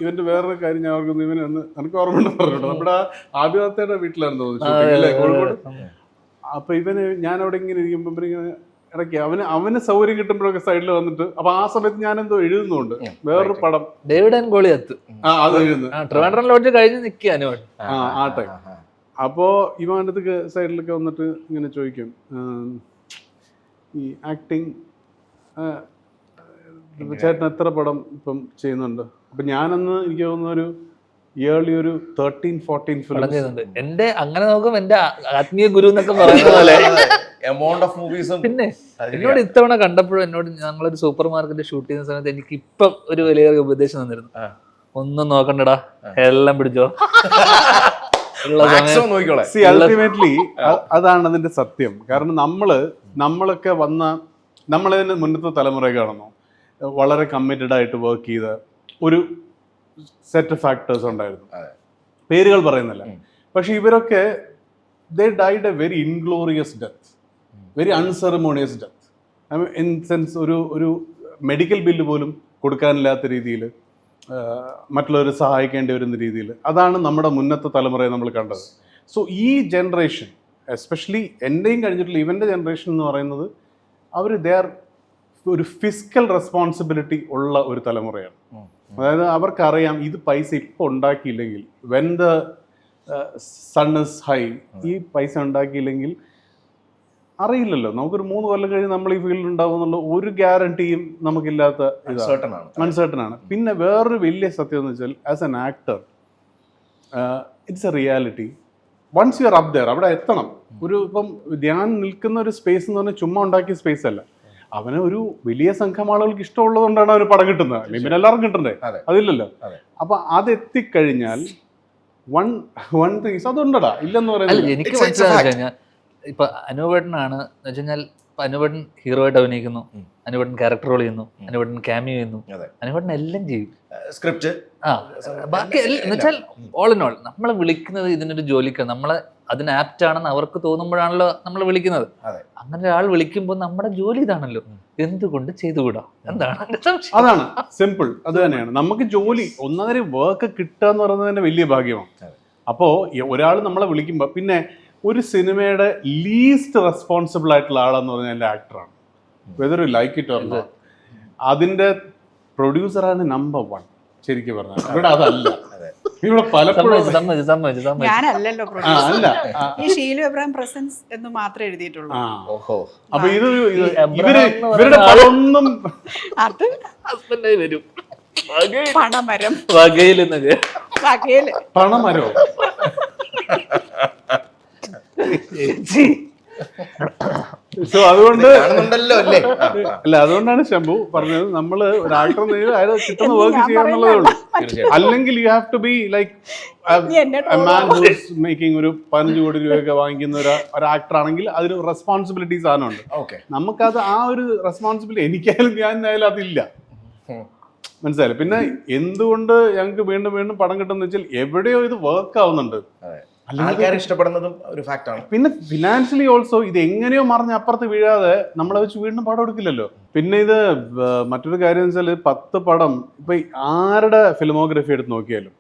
ഇവന്റെ വേറൊരു കാര്യം ഞാൻ ഓർക്കുന്നു. ഇവന് അന്ന് എനിക്ക് ഓർമ്മ പറഞ്ഞിട്ടുണ്ട്, നമ്മുടെ ആദ്യത്തെ വീട്ടിലാണ് തോന്നുന്നു കോഴിക്കോട്. അപ്പൊ ഇവന് ഞാൻ അവിടെ ഇങ്ങനെ ഇരിക്കുമ്പോ ഇങ്ങനെ ഇടയ്ക്ക് അവന് സൗകര്യം കിട്ടുമ്പോഴൊക്കെ സൈഡിൽ വന്നിട്ട്, അപ്പൊ ആ സമയത്ത് ഞാൻ എന്തോ എഴുതുന്നുണ്ട് വേറൊരു പടം, ഡേവിഡ് ആൻഡ് ഗോളിയത്ത്. അത് എഴുതുന്നു. ട്രിവാൻഡ്രം ലോഡ്ജ് കഴിഞ്ഞ് നിൽക്കുകയാണ്. ആ ടൈം. അപ്പോ ഇവൻ്റെ അടുത്ത് സൈഡിലൊക്കെ വന്നിട്ട് ഇങ്ങനെ ചോദിക്കും, ഈ ആക്ടിങ് ചേട്ടൻ എത്ര പടം ഇപ്പം ചെയ്യുന്നുണ്ട്? അപ്പൊ ഞാനന്ന് എനിക്ക് തോന്നുന്ന ഒരു ഇയർലി ഒരു 13-14 ഫിലിം. എന്റെ അങ്ങനെ നോക്കും എന്റെ ആത്മീയ ഗുരു എന്നൊക്കെ പറയുന്ന പോലെ എമൗണ്ട് ഓഫ് മൂവീസും. പിന്നെ എന്നോട് ഇത്തവണ കണ്ടപ്പോഴും എന്നോട് ഞങ്ങളൊരു സൂപ്പർ മാർക്കറ്റ് ഷൂട്ട് ചെയ്യുന്ന സമയത്ത് എനിക്ക് ഇപ്പം ഒരു വലിയ ഉപദേശം തന്നിരുന്നു. ഒന്നും നോക്കണ്ടടാ, എല്ലാം പിടിച്ചോ. അൾട്ടിമേറ്റ്ലി അതാണ് അതിന്റെ സത്യം. കാരണം നമ്മളൊക്കെ നമ്മളതിന്റെ മുന്നത്തെ തലമുറയെ കാണുന്നു, വളരെ കമ്മിറ്റഡ് ആയിട്ട് വർക്ക് ചെയ്ത ഒരു സെറ്റ് ഓഫ് ആക്ടേഴ്സ് ഉണ്ടായിരുന്നു. പേരുകൾ പറയുന്നില്ല, പക്ഷെ ഇവരൊക്കെ they died a very inglorious death, very unceremonious death. In sense ഒരു മെഡിക്കൽ ബില്ല് പോലും കൊടുക്കാനില്ലാത്ത രീതിയിൽ, മറ്റുള്ളവരെ സഹായിക്കേണ്ടി വരുന്ന രീതിയിൽ. അതാണ് നമ്മുടെ മുന്നത്തെ തലമുറയെ നമ്മൾ കണ്ടത്. സോ ഈ ജനറേഷൻ, എസ്പെഷ്യലി എൻ്റെയും കഴിഞ്ഞിട്ടുള്ള ഇവൻ്റെ ജനറേഷൻ എന്ന് പറയുന്നത്, അവർ ഒരു ഫിസിക്കൽ റെസ്പോൺസിബിലിറ്റി ഉള്ള ഒരു തലമുറയാണ്. അതായത് അവർക്കറിയാം ഇത് പൈസ ഇപ്പോൾ ഉണ്ടാക്കിയില്ലെങ്കിൽ, when the sun is high, ഈ പൈസ ഉണ്ടാക്കിയില്ലെങ്കിൽ അറിയില്ലല്ലോ, നമുക്കൊരു 3 കൊല്ലം കഴിഞ്ഞ് നമ്മൾ ഈ ഫീൽഡിൽ ഉണ്ടാവും എന്നുള്ള ഒരു ഗ്യാരണ്ടിയും നമുക്കില്ലാത്ത അൺസർട്ടൺ ആണ്. പിന്നെ വേറൊരു വലിയ സത്യം എന്ന് വെച്ചാൽ, as an actor it's a reality. Once you are up there, അവിടെ എത്തണം. ഇപ്പം ഞാൻ നിൽക്കുന്ന ഒരു സ്പേസ് എന്ന് പറഞ്ഞാൽ ചുമ്മാ ഉണ്ടാക്കിയ സ്പേസ് അല്ല. അവന് ഒരു വലിയ സംഘം ആളുകൾക്ക് ഇഷ്ടമുള്ളത് കൊണ്ടാണ് അവന് പടം കിട്ടുന്നത്, അല്ലെങ്കിൽ പിന്നെ എല്ലാവർക്കും കിട്ടണ്ടേ? അതില്ലല്ലോ. അപ്പൊ അതെത്തിക്കഴിഞ്ഞാൽ വൺ തിങ്സ് അതുണ്ടടാ, ഇല്ലെന്ന് പറയുന്നത്. എനിക്ക് മനസ്സിലാക്കി ഇപ്പൊ അനുവേട്ടനാണ് എന്ന് വെച്ച് കഴിഞ്ഞാൽ, അനുവേട്ടൻ ഹീറോ ആയിട്ട് അഭിനയിക്കുന്നു, അനുവേട്ടൻ ക്യാരക്ടർ റോൾ ചെയ്യുന്നു, അനുവേട്ടൻ ക്യാമിയോ ചെയ്യുന്നു, അനുവേട്ടൻ എല്ലാം ചെയ്യും. സ്ക്രിപ്റ്റ് ബാക്കി എന്ന് വെച്ചാൽ ഓൾ ഇൻ ഓൾ നമ്മളെ വിളിക്കുന്നത് ഇതിനൊരു ജോലിക്കാണ്. നമ്മളെ അതിന് ആപ്റ്റ് ആണെന്ന് അവർക്ക് തോന്നുമ്പോഴാണല്ലോ നമ്മൾ വിളിക്കുന്നത്. അങ്ങനെ ഒരാൾ വിളിക്കുമ്പോൾ നമ്മുടെ ജോലി ഇതാണല്ലോ, എന്തുകൊണ്ട് ചെയ്തുകൂടാ? എന്താണ് അതാണ് സിമ്പിൾ. അത് തന്നെയാണ് നമുക്ക് ജോലി. ഒന്നര വർക്ക് കിട്ടുക എന്ന് പറയുന്നത് തന്നെ വലിയ ഭാഗ്യമാണ്. അപ്പോ ഒരാൾ നമ്മളെ വിളിക്കുമ്പോൾ, പിന്നെ ഒരു സിനിമയുടെ ലീസ്റ്റ് റെസ്പോൺസിബിൾ ആയിട്ടുള്ള ആളെന്ന് പറഞ്ഞാൽ എൻ്റെ ആക്ടറാണ്. Whether you like it or not. അതിന്റെ പ്രൊഡ്യൂസറാണ് നമ്പർ 1. ശരിക്കും പറഞ്ഞാൽ ഇവിടെ അതല്ല. ഇവിടെ പലപ്പോഴും ഞാനല്ലല്ലോ അല്ല, ഈ ഷീലു എബ്രഹാം പ്രസൻസ് എന്ന് മാത്രമേ എഴുതിയിട്ടുള്ളൂ. അപ്പൊ ഇവരുടെ പലൊന്നും അത് ഹസ്ബൻഡായി വരും. പണമരം പണമരോ സോ അതുകൊണ്ട് അല്ല, അതുകൊണ്ടാണ് ശംഭു പറഞ്ഞത് നമ്മള് ഒരു ആക്ടർ അയാൾ കിട്ടുന്ന വർക്ക് ചെയ്യാന്നുള്ളതേ ഉള്ളൂ. അല്ലെങ്കിൽ you have to be like making ഒരു 15 കോടി രൂപയൊക്കെ വാങ്ങിക്കുന്ന ഒരു ആക്ടർ ആണെങ്കിൽ അതിന് റെസ്പോൺസിബിലിറ്റി സാധനമുണ്ട്. നമുക്കത് ആ ഒരു റെസ്പോൺസിബിലിറ്റി എനിക്കായാലും ഞാനായാലും അതില്ല. മനസ്സിലായില്ലേ? പിന്നെ എന്തുകൊണ്ട് ഞങ്ങൾക്ക് വീണ്ടും വീണ്ടും പടം കിട്ടുന്ന വെച്ചാൽ എവിടെയോ ഇത് വർക്ക് ആവുന്നുണ്ട്, ആൾക്കാർ ഇഷ്ടപ്പെടുന്നതും ഒരു ഫാക്ടാണ്. പിന്നെ ഫിനാൻഷ്യലി ഓൾസോ ഇത് എങ്ങനെയോ മറിഞ്ഞ് അപ്പുറത്ത് വീഴാതെ നമ്മളെ വെച്ച് വീണ്ടും പടം എടുക്കില്ലല്ലോ. പിന്നെ ഇത് മറ്റൊരു കാര്യം എന്ന് വെച്ചാൽ 10 പടം ഇപ്പൊ ആരുടെ ഫിലിമോഗ്രഫി എടുത്ത് നോക്കിയാലും,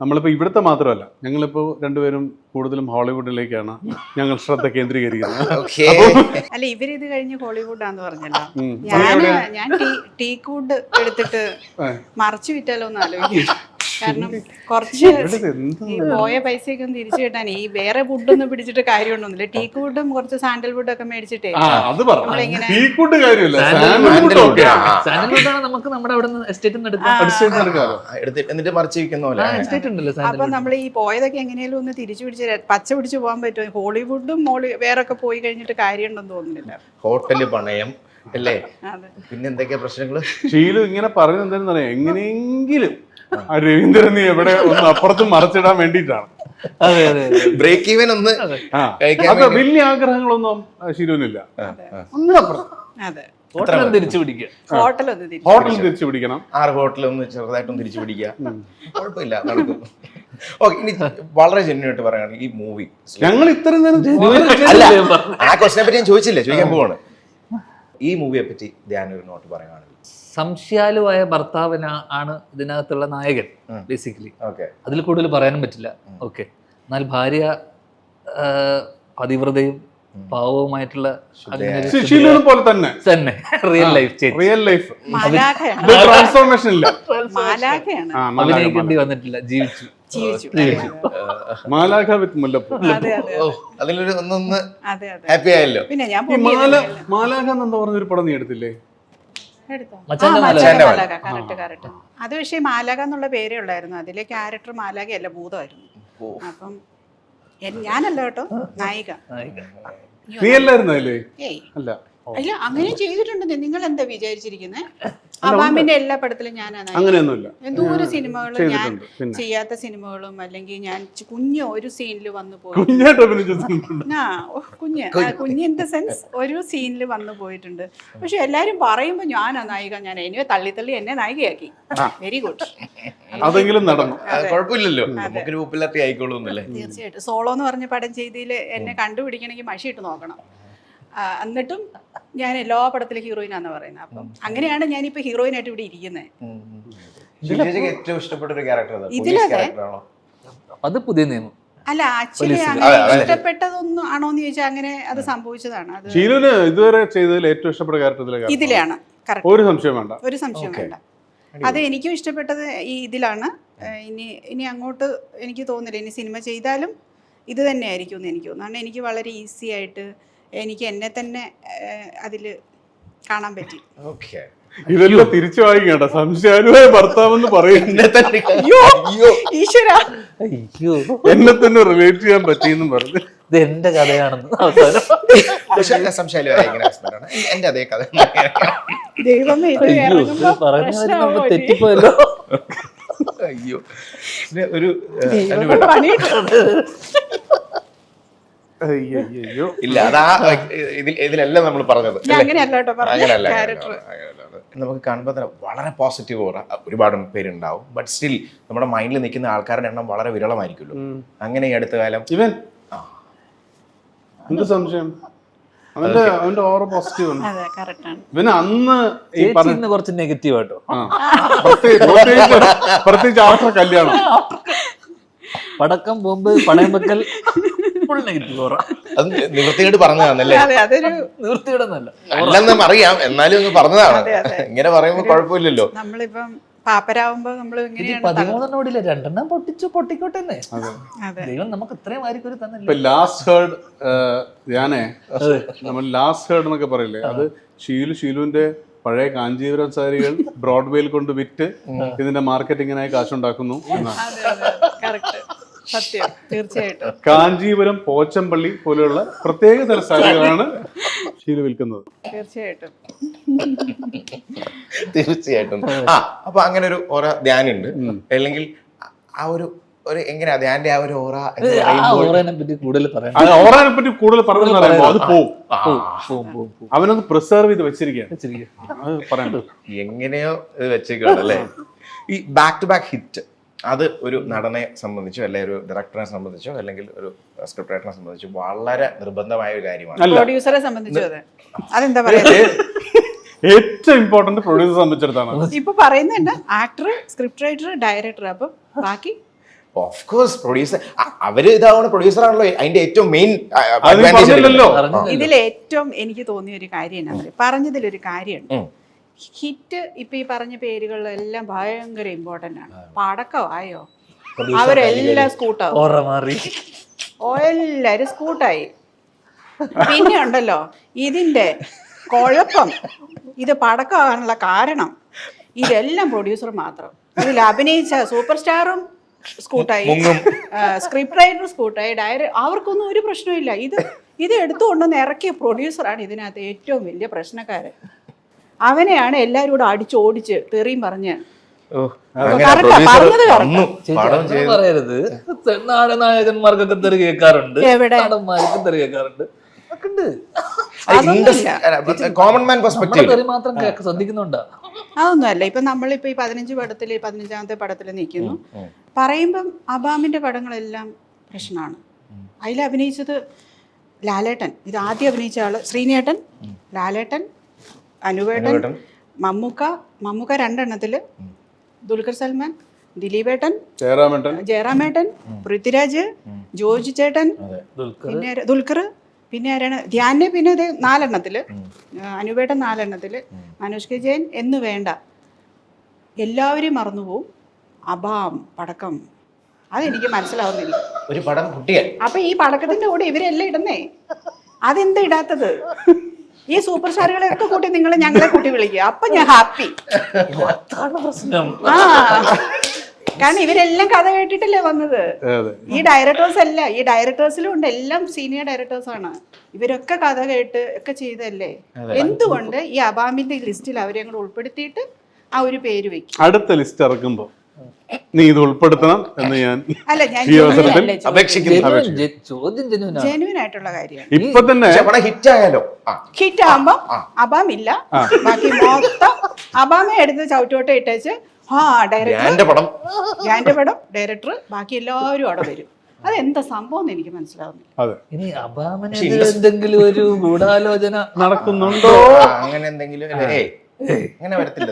നമ്മളിപ്പോ ഇവിടുത്തെ മാത്രമല്ല, ഞങ്ങളിപ്പോ രണ്ടുപേരും കൂടുതലും ഹോളിവുഡിലേക്കാണ് ഞങ്ങൾ ശ്രദ്ധ കേന്ദ്രീകരിക്കുന്നത്. അല്ല, ഇവരിത് കഴിഞ്ഞ് ഹോളിവുഡാന്ന് പറഞ്ഞല്ലോ. ഞാൻ ടീക്കൂഡ് എടുത്തിട്ട് മറച്ചു വിറ്റാലോ എന്ന് ആലോചിക്കും. കാരണം കുറച്ച് ഈ പോയ പൈസയൊക്കെ ഒന്ന് തിരിച്ചു കിട്ടാൻ ഈ വേറെ വുഡൊന്നും പിടിച്ചിട്ട് കാര്യമൊന്നുമില്ല. ടീക്ക് വുഡും കുറച്ച് സാൻഡൽ വുഡും ഒക്കെ മേടിച്ചിട്ടേ അത് പറഞ്ഞു. ടീക്കൂട്ട് കാര്യമില്ല, സാൻഡൽവുഡ് ആണ് നമുക്ക് നമ്മുടെ അവിടെ നിന്ന് എസ്റ്റേറ്റിൽ നിന്ന് എന്നിട്ട് മറിച്ച് വിൽക്കുന്ന പോലെ എസ്റ്റേറ്റ് ഉണ്ടല്ലോ അപ്പൊ സാൻഡൽവുഡ്. നമ്മൾ ഈ പോയതൊക്കെ എങ്ങനെയാലും ഒന്ന് തിരിച്ചു പിടിച്ച് പച്ച പിടിച്ച് പോകാൻ പറ്റും. ഹോളിവുഡും വേറെ ഒക്കെ പോയി കഴിഞ്ഞിട്ട് കാര്യമുണ്ടെന്ന് തോന്നുന്നില്ല. ഹോട്ടല് പണയം അല്ലേ, അതെ. പിന്നെ എന്തൊക്കെയാ പ്രശ്നങ്ങള്? ഷീലു ഇങ്ങനെ പറയുന്നത് എന്താണെന്ന് പറയാം, എങ്ങനെയെങ്കിലും ആ രവീന്ദ്രൻ നീ എവിടെ ഒന്ന് അപ്പുറത്ത് മറച്ചിടാൻ വേണ്ടിയിട്ടാണ്. അതെ അതെ ബ്രേക്ക് ഈവൻ ഒന്ന് അത് വലിയ ആഗ്രഹങ്ങളൊന്നും ഷീലുവിനില്ല. ഒന്നിനപ്പുറം അതെ, ഹോട്ടൽ തിരിച്ചു പിടിക്കുക. ഹോട്ടലൊന്ന് തിരിച്ചു ഹോട്ടൽ തിരിച്ചു പിടിക്കണം. 6 ഹോട്ടൽ ഒന്ന് ചെറുതായിട്ടൊന്ന് തിരിച്ചു പിടിക്കുക, കുഴപ്പമില്ല, നടക്കും. ഓക്കെ, ഇനി വളരെ ജെന്യൂനായിട്ട് പറയുകയാണെങ്കിൽ ഈ മൂവി ഞങ്ങൾ ഇത്രയും നേരം അല്ല, ആ ക്വസ്റ്റിനെ പറ്റി ഞാൻ ചോദിക്കാൻ പോവാണ്. ഈ മൂവിയെ പറ്റി ധ്യാനം ഒരു നോട്ട് പറയുകയാണെങ്കിൽ സംശയാലുവായ ഭർത്താവിന ആണ് ഇതിനകത്തുള്ള നായകൻ ബേസിക്കലി. ഓക്കെ, അതിൽ കൂടുതൽ പറയാനും പറ്റില്ല. ഓക്കെ, എന്നാൽ ഭാര്യ പതിവ്രതയും പാവവുമായിട്ടുള്ള ഷീലുവിനെ പോലെ തന്നെ real life real life മാലാഖയാണ്. Transformation ഇല്ല. മാലാഖയാണ്. അഭിനയിക്കേണ്ടി വന്നിട്ടില്ല, ജീവിച്ചു. മാലാഖ വിത്ത് മുല്ലപ്പൂ. അതെ അതെ അതിലൊരു ഒന്ന് അതെ അതെ. ഹാപ്പി ആയല്ലോ. പിന്നെ ഞാൻ ഈ മാലാഖ എന്നെന്താ പറഞ്ഞൊരു പടം നീ എടുത്തില്ലേ? മച്ചാന്റെ മാലാഖ. കറക്റ്റ്. അത് പക്ഷേ മാലാഖ എന്നുള്ള പേരേ ഉള്ളായിരുന്നു. അതിലെ ക്യാരക്ടർ മാലാഖയല്ല, ഭൂതമായിരുന്നു. അപ്പം ഞാനല്ല കേട്ടോ നായിക. നീ അല്ലായിരുന്നു അതില്? ഏയ് അല്ല അല്ല, അങ്ങനെ ചെയ്തിട്ടുണ്ട്. നിങ്ങൾ എന്താ വിചാരിച്ചിരിക്കുന്നത്? അവാമിന്റെ എല്ലാ പടത്തിലും ഞാനാണ്. അങ്ങനെയൊന്നുമില്ല. എന്തോരം സിനിമകളും ഞാൻ ചെയ്യാത്ത സിനിമകളും, അല്ലെങ്കിൽ ഞാൻ കുഞ്ഞ് ഒരു സീനിൽ വന്നു പോയി. കുഞ്ഞ് ഇൻ ദ സെൻസ് ഒരു സീനിൽ വന്നു പോയിട്ടുണ്ട്. പക്ഷെ എല്ലാരും പറയുമ്പോ ഞാനാ നായിക, ഞാൻ എനിവേ തള്ളി എന്നെ നായികയാക്കി. Very good. അതെങ്കിലും നടന്നു, കുഴപ്പമില്ലല്ലോ, നമുക്ക് പോപ്പുലാരിറ്റി ആയിക്കോളൂന്നല്ലേ. തീർച്ചയായിട്ടും. സോളോ എന്ന് പറഞ്ഞ പടം ചെയ്തതിൽ എന്നെ കണ്ടുപിടിക്കണമെങ്കിൽ മഷിയിട്ട് നോക്കണം. എന്നിട്ടും ഞാൻ എല്ലാ പടത്തിലും ഹീറോയിനാന്ന് പറയുന്നത്. അപ്പം അങ്ങനെയാണ് ഞാനിപ്പോ ഹീറോയിനായിട്ട് ഇവിടെ ഇരിക്കുന്നത്. ഏറ്റവും ഇഷ്ടപ്പെട്ട ഒരു ക്യാരക്ടർ ഇതിലതെ അത് പുതിയ നിയമം അല്ല, ആക്ച്വലി അങ്ങനെ ഇഷ്ടപ്പെട്ടതൊന്നും ആണോന്ന് ചോദിച്ചാൽ അങ്ങനെ അത് സംഭവിച്ചതാണ്. അത് ഷീലുവിന് ഇതുവരെ ചെയ്തതിൽ ഏറ്റവും ഇഷ്ടപ്പെട്ട ക്യാരക്ടർ ഇതിലാണ്. ഒരു സംശയം വേണ്ട, ഒരു സംശയം വേണ്ട. അത് എനിക്കും ഇഷ്ടപ്പെട്ടത് ഈ ഇതിലാണ്. ഇനി അങ്ങോട്ട് എനിക്ക് തോന്നുന്നില്ല ഇനി സിനിമ ചെയ്താലും ഇത് തന്നെ ആയിരിക്കും എന്ന് എനിക്ക് തോന്നുന്നു. കാരണം എനിക്ക് വളരെ ഈസി ആയിട്ട് എനിക്ക് എന്നെ തന്നെ അതിൽ കാണാൻ പറ്റി. ഇതെല്ലാം തിരിച്ചു വാങ്ങിക്കണ്ട. സംശയാലുവായ ഭർത്താവെന്ന് പറയുന്നത് എന്നെ തന്നെ റിലേറ്റ് ചെയ്യാൻ പറ്റിയെന്നും പറഞ്ഞു. ഇത് എന്റെ കഥയാണെന്ന് അവസാനം എന്റെ അതേ കഥ. ദൈവമേ, പറഞ്ഞു തെറ്റിപ്പോയല്ലോ. അയ്യോ, ഒരു ഇല്ല, അതാ ഇതിലെല്ലാം നമ്മൾ പറഞ്ഞത് അങ്ങനെയല്ല. നമുക്ക് കാണുമ്പോൾ തന്നെ വളരെ പോസിറ്റീവ് ഓറ ഒരുപാട് പേരുണ്ടാവും. ബട്ട് സ്റ്റിൽ നമ്മുടെ മൈൻഡിൽ നിൽക്കുന്ന ആൾക്കാരുടെ എണ്ണം വളരെ വിരളമായിരിക്കുമല്ലോ. അങ്ങനെ ഈ അടുത്ത കാലം ഇവൻ എന്ത് സംശയം, അവന്റെ ഓറ പോസിറ്റീവ് ആണ്. ഇവന് അന്ന് കുറച്ച് നെഗറ്റീവ് ആട്ടോ, പ്രത്യേകിച്ച് ആഫ്റ്റർ കല്യാണം, പടക്കം ബോംബ് പണയം വെക്കൽ അത് നിവൃത്തിയോട് പറഞ്ഞതാണല്ലേ? നിവൃത്തിയോടൊന്നല്ല, അല്ലെന്നും അറിയാം, എന്നാലും ഒന്ന് പറഞ്ഞതാണ്. ഇങ്ങനെ പറയുമ്പോ കുഴപ്പമില്ലല്ലോ. നമ്മളിപ്പം പാപ്പരാവുമ്പോ നമ്മള് 13 രണ്ടെണ്ണം പൊട്ടിക്കോട്ടെ. ദൈവം നമുക്ക് ഇത്രയും വാരിക്കൊരു തന്നില്ല. ലാസ്റ്റ് ഹേർഡ് ഞാനേ നമ്മൾ ലാസ്റ്റ് ഹേർഡ് എന്നൊക്കെ പറയില്ലേ, അത് ഷീലുവിന്റെ പഴയ കാഞ്ചീപുരം സാരികൾ ബ്രോഡ്വേയിൽ കൊണ്ട് വിറ്റ് ഇതിന്റെ മാർക്കറ്റിങ്ങിനായി കാശുണ്ടാക്കുന്നു എന്നാണ്. സത്യം, തീർച്ചയായിട്ടും. കാഞ്ചീപുരം, പോച്ചമ്പള്ളി പോലെയുള്ള പ്രത്യേക തരം സാരികളാണ് ഷീലു വിൽക്കുന്നത്. തീർച്ചയായിട്ടും. അപ്പൊ അങ്ങനെ ഒരു ഓറ ധ്യാനുണ്ട്, അല്ലെങ്കിൽ ആ ഒരു എങ്ങനെയാ ധ്യാന്റെ ആ ഒരു ഓറ ഓറനെ പറ്റി കൂടുതൽ പറയാം. ഓറനെ പറ്റി കൂടുതൽ പറയുമ്പോൾ അത് പോവും. അവനത് പ്രിസർവ് ചെയ്ത് വെച്ചിരിക്കുകയാണ്. അത് പറയണ്ട, എങ്ങനെയോ ഇത് വെച്ചേക്കാണല്ലേ. ഈ ബാക്ക് ടു ബാക്ക് ഹിറ്റ് അത് ഒരു നടനെ സംബന്ധിച്ചോ അല്ലെങ്കിൽ ഒരു ഡയറക്ടറെ സംബന്ധിച്ചോ അല്ലെങ്കിൽ ഒരു സ്ക്രിപ്റ്റ് റൈറ്ററിനെ സംബന്ധിച്ചോ വളരെ നിർബന്ധമായ ഒരു കാര്യമാണ്. പ്രൊഡ്യൂസറെ സംബന്ധിച്ചോ അതെന്താ പറയാ, ഏറ്റവും ഇമ്പോർട്ടന്റ് പ്രൊഡ്യൂസറെ സംബന്ധിച്ചിടത്താണ്. ഇപ്പൊ പറയുന്നുണ്ട് ആക്ടർ, സ്ക്രിപ്റ്റ് റൈറ്റർ, ഡയറക്ടർ. അപ്പൊ ബാക്കി ഓഫ് കോഴ്സ് പ്രൊഡ്യൂസർ, അവര് ഇതാവുന്ന പ്രൊഡ്യൂസർ ആണല്ലോ. അതിന്റെ ഏറ്റവും മെയിൻ ഇതിൽ ഏറ്റവും എനിക്ക് തോന്നിയ ഒരു കാര്യം എന്നാ പറഞ്ഞതിലൊരു കാര്യമുണ്ട്. ഹിറ്റ് ഇപ്പൊ ഈ പറഞ്ഞ പേരുകളിലെല്ലാം ഭയങ്കര ഇമ്പോർട്ടന്റ് ആണ്. പടക്കമായോ അവരെല്ലാം സ്കൂട്ടാവും, ഓറ മാറി എല്ലാരും സ്കൂട്ടായി. പിന്നെ ഉണ്ടല്ലോ ഇതിന്റെ കുഴപ്പം, ഇത് പടക്കമാകാനുള്ള കാരണം ഇതെല്ലാം പ്രൊഡ്യൂസർ മാത്രം. ഇതിൽ അഭിനയിച്ച സൂപ്പർ സ്റ്റാറും സ്കൂട്ടായി, സ്ക്രിപ്റ്റ് റൈറ്റർ സ്കൂട്ടായി, അവർക്കൊന്നും ഒരു പ്രശ്നമില്ല. ഇത് എടുത്തുകൊണ്ടൊന്ന് ഇറക്കിയ പ്രൊഡ്യൂസറാണ് ഇതിനകത്ത് ഏറ്റവും വലിയ പ്രശ്നക്കാരൻ. അവനെയാണ് എല്ലാവരും കൂടെ അടിച്ചോടിച്ച് തെറിയും പറഞ്ഞ് പറയരുത്. നായകന്മാർക്കൊക്കെ തെറി കേൾക്കാറുണ്ട്, നടന്മാർക്കും തെറി കേൾക്കാറുണ്ട്. കോമൺ മാൻ പെർസ്പെക്റ്റീവ് തെറി മാത്രം ശ്രദ്ധിക്കുന്നുണ്ടോ? അതൊന്നുമല്ല. ഇപ്പൊ നമ്മളിപ്പോ ഈ 15ാമത്തെ പടത്തിൽ നിൽക്കുന്നു പറയുമ്പം അബാമിന്റെ പടങ്ങളെല്ലാം പ്രശ്നമാണ്. അതിൽ അഭിനയിച്ചത് ലാലേട്ടൻ, ഇത് ആദ്യം അഭിനയിച്ച ആള് ശ്രീനേട്ടൻ, ലാലേട്ടൻ, അനുവേട്ടൻ, മമ്മൂക്ക 2 എണ്ണത്തില്, ദുൽഖർ സൽമാൻ, ദിലീപേട്ടൻ, ജയറാമേട്ടൻ, പൃഥ്വിരാജ്, ജോർജ് ചേട്ടൻ, പിന്നെ ദുൽഖർ, പിന്നെ ആരാണ് ധ്യാനെ, പിന്നെ 4 എണ്ണത്തില്, അനുവേട്ടൻ 4 എണ്ണത്തില്, മനോജ് കെ ജയൻ എന്ന് വേണ്ട എല്ലാവരും മറന്നുപോകും. അബാം പടക്കം അതെനിക്ക് മനസ്സിലാവുന്നില്ല. ഒരു പടം കുട്ടിയെ അപ്പൊ ഈ പടക്കത്തിന്റെ കൂടെ ഇവരെല്ലാം ഇടുന്നേ, അതെന്താ ഇടാത്തത്? ഈ സൂപ്പർ സ്റ്റാറുകളെയൊക്കെ കൂട്ടി നിങ്ങൾ ഞങ്ങളെ കൂട്ടി വിളിക്കുക, അപ്പൊ ഞാൻ ഹാപ്പി. ആ കാരണം ഇവരെല്ലാം കഥ കേട്ടിട്ടല്ലേ വന്നത്. ഈ ഡയറക്ടേഴ്സിലും ഉണ്ട്, എല്ലാം സീനിയർ ഡയറക്ടേഴ്സ് ആണ്. ഇവരൊക്കെ കഥ കേട്ട് ഒക്കെ ചെയ്തല്ലേ. എന്തുകൊണ്ട് ഈ അബാമിന്റെ ലിസ്റ്റിൽ അവരെ കൂടെ ഉൾപ്പെടുത്തിയിട്ട് ആ ഒരു പേര് വെക്കും? അടുത്ത ലിസ്റ്റ് ഇറക്കുമ്പോ നീ ഇത് ഉൾപ്പെടുത്തണം എന്ന് ഞാൻ ജെന്യൂൻ ആയിട്ടുള്ള കാര്യമാണ്. ഇപ്പൊ തന്നെ ഹിറ്റ് ആയാലോ, ഹിറ്റ് ആകുമ്പോ അബാം ഇല്ല, ബാക്കി മൊത്തം അബാമെ എടുത്ത് ചവിട്ടോട്ടെ ഇട്ടേച്ച് ഡയറക്ടർ ഡയറക്ടർ ബാക്കി എല്ലാവരും അവിടെ വരും. അതെന്താ സംഭവം എന്ന് എനിക്ക് മനസ്സിലാവുന്നില്ല. ഇനി അബാമന് എന്തെങ്കിലും ഒരു ഗൂഢാലോചന നടക്കുന്നുണ്ടോ അങ്ങനെ എന്തെങ്കിലും? അങ്ങനെ വരത്തില്ല.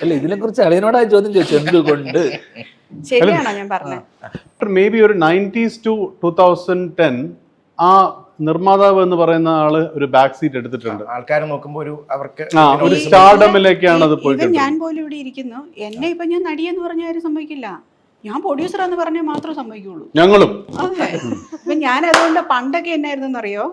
അല്ല, ഇതിനെ കുറിച്ച് അളിയനോടാ ചോദ്യം ചോദിച്ചു, എന്തുകൊണ്ട്? ശരിയാണോ ഞാൻ പറഞ്ഞത്? മേ ബി ഒരു 90s to 2010 ആ നിർമ്മാതാവ് എന്ന് പറയുന്ന ആള് ഒരു ബാക്ക് സീറ്റ് എടുത്തിട്ടുണ്ട്. ആൾക്കാർ നോക്കുമ്പോൾ അവർക്ക് ഒരു സ്റ്റാർഡമിലേക്കാണ് അത് പോയിട്ട്. ഞാൻ പോലും ഇവിടെ ഇരിക്കുന്നു, എന്നെ ഇപ്പൊ ഞാൻ നടിയെന്ന് പറഞ്ഞ ആരും സമ്മതിക്കില്ല, ഞാൻ പ്രൊഡ്യൂസറാന്ന് പറഞ്ഞാൽ മാത്രമേ സമ്മതിക്കുള്ളൂ. ഞങ്ങളും അതെ. ഇപ്പൊ ഞാൻ അതുകൊണ്ട് പണ്ടൊക്കെ എന്നായിരുന്നു അറിയോ,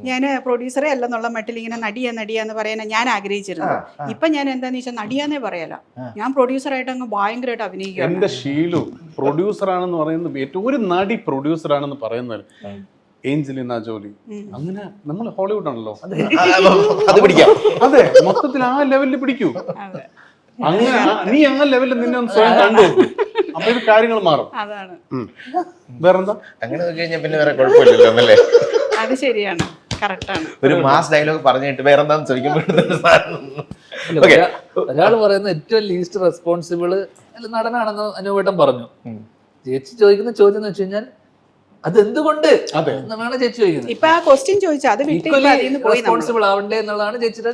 ഞാൻ പ്രൊഡ്യൂസറെ അല്ലെന്നുള്ള മട്ടിൽ ഇങ്ങനെ നടിയാന്ന് പറയാനാ ഞാൻ ആഗ്രഹിച്ചിരുന്നു. ഇപ്പൊ ഞാൻ എന്താന്ന് വെച്ചാൽ നടിയാന്നേ പറയല, ഞാൻ പ്രൊഡ്യൂസറായിട്ട് അങ്ങ് ഭയങ്കരമായിട്ട് അഭിനയിക്കുക. എന്റെ ശീലു പ്രൊഡ്യൂസർ ആണെന്ന് പറയുന്നത് ഏറ്റവും ഒരു നടി പ്രൊഡ്യൂസർ ആണെന്ന് പറയുന്നത് ഏഞ്ചലിന ജോലി. അങ്ങനെ നമ്മൾ ഹോളിവുഡ് ആണല്ലോ, അതെ, മൊത്തത്തിൽ ആ ലെവലിൽ പിടിക്കൂ. അങ്ങനെ നീ ആ ലെവലിൽ നിന്നെ ഒന്ന് സ്വയം കണ്ടു, അപ്പൊ ഇത് കാര്യങ്ങൾ മാറും. അതാണ്. വേറെന്താ അങ്ങനെ കഴിഞ്ഞാൽ പിന്നെ വേറെ കുഴപ്പമില്ലല്ലോ അല്ലേ? അത് ശരിയാണ്, കറക്റ്റാണ്. ഒരു മാസ് ഡയലോഗ് പറഞ്ഞിട്ട് വേറെന്താന്ന് ചോദിക്കുമ്പോൾ ഒരാള് പറയുന്ന ഏറ്റവും ലീസ്റ്റ് റെസ്പോൺസിബിള് നടനാണെന്ന് അനുവേട്ടൻ പറഞ്ഞു. ചേച്ചി ചോദിക്കുന്ന ചോദ്യം എന്ന് വെച്ച് കഴിഞ്ഞാൽ അതെന്തുകൊണ്ട് എന്നാണ് ചേച്ചി ചോദിക്കുന്നത്. ഇപ്പൊ ആ ക്വസ്റ്റ്യൻ ചോദിച്ചാൽ അത് റെസ്പോൺസിബിൾ ആവണ്ടേ എന്നുള്ളതാണ് ചേച്ചിയുടെ.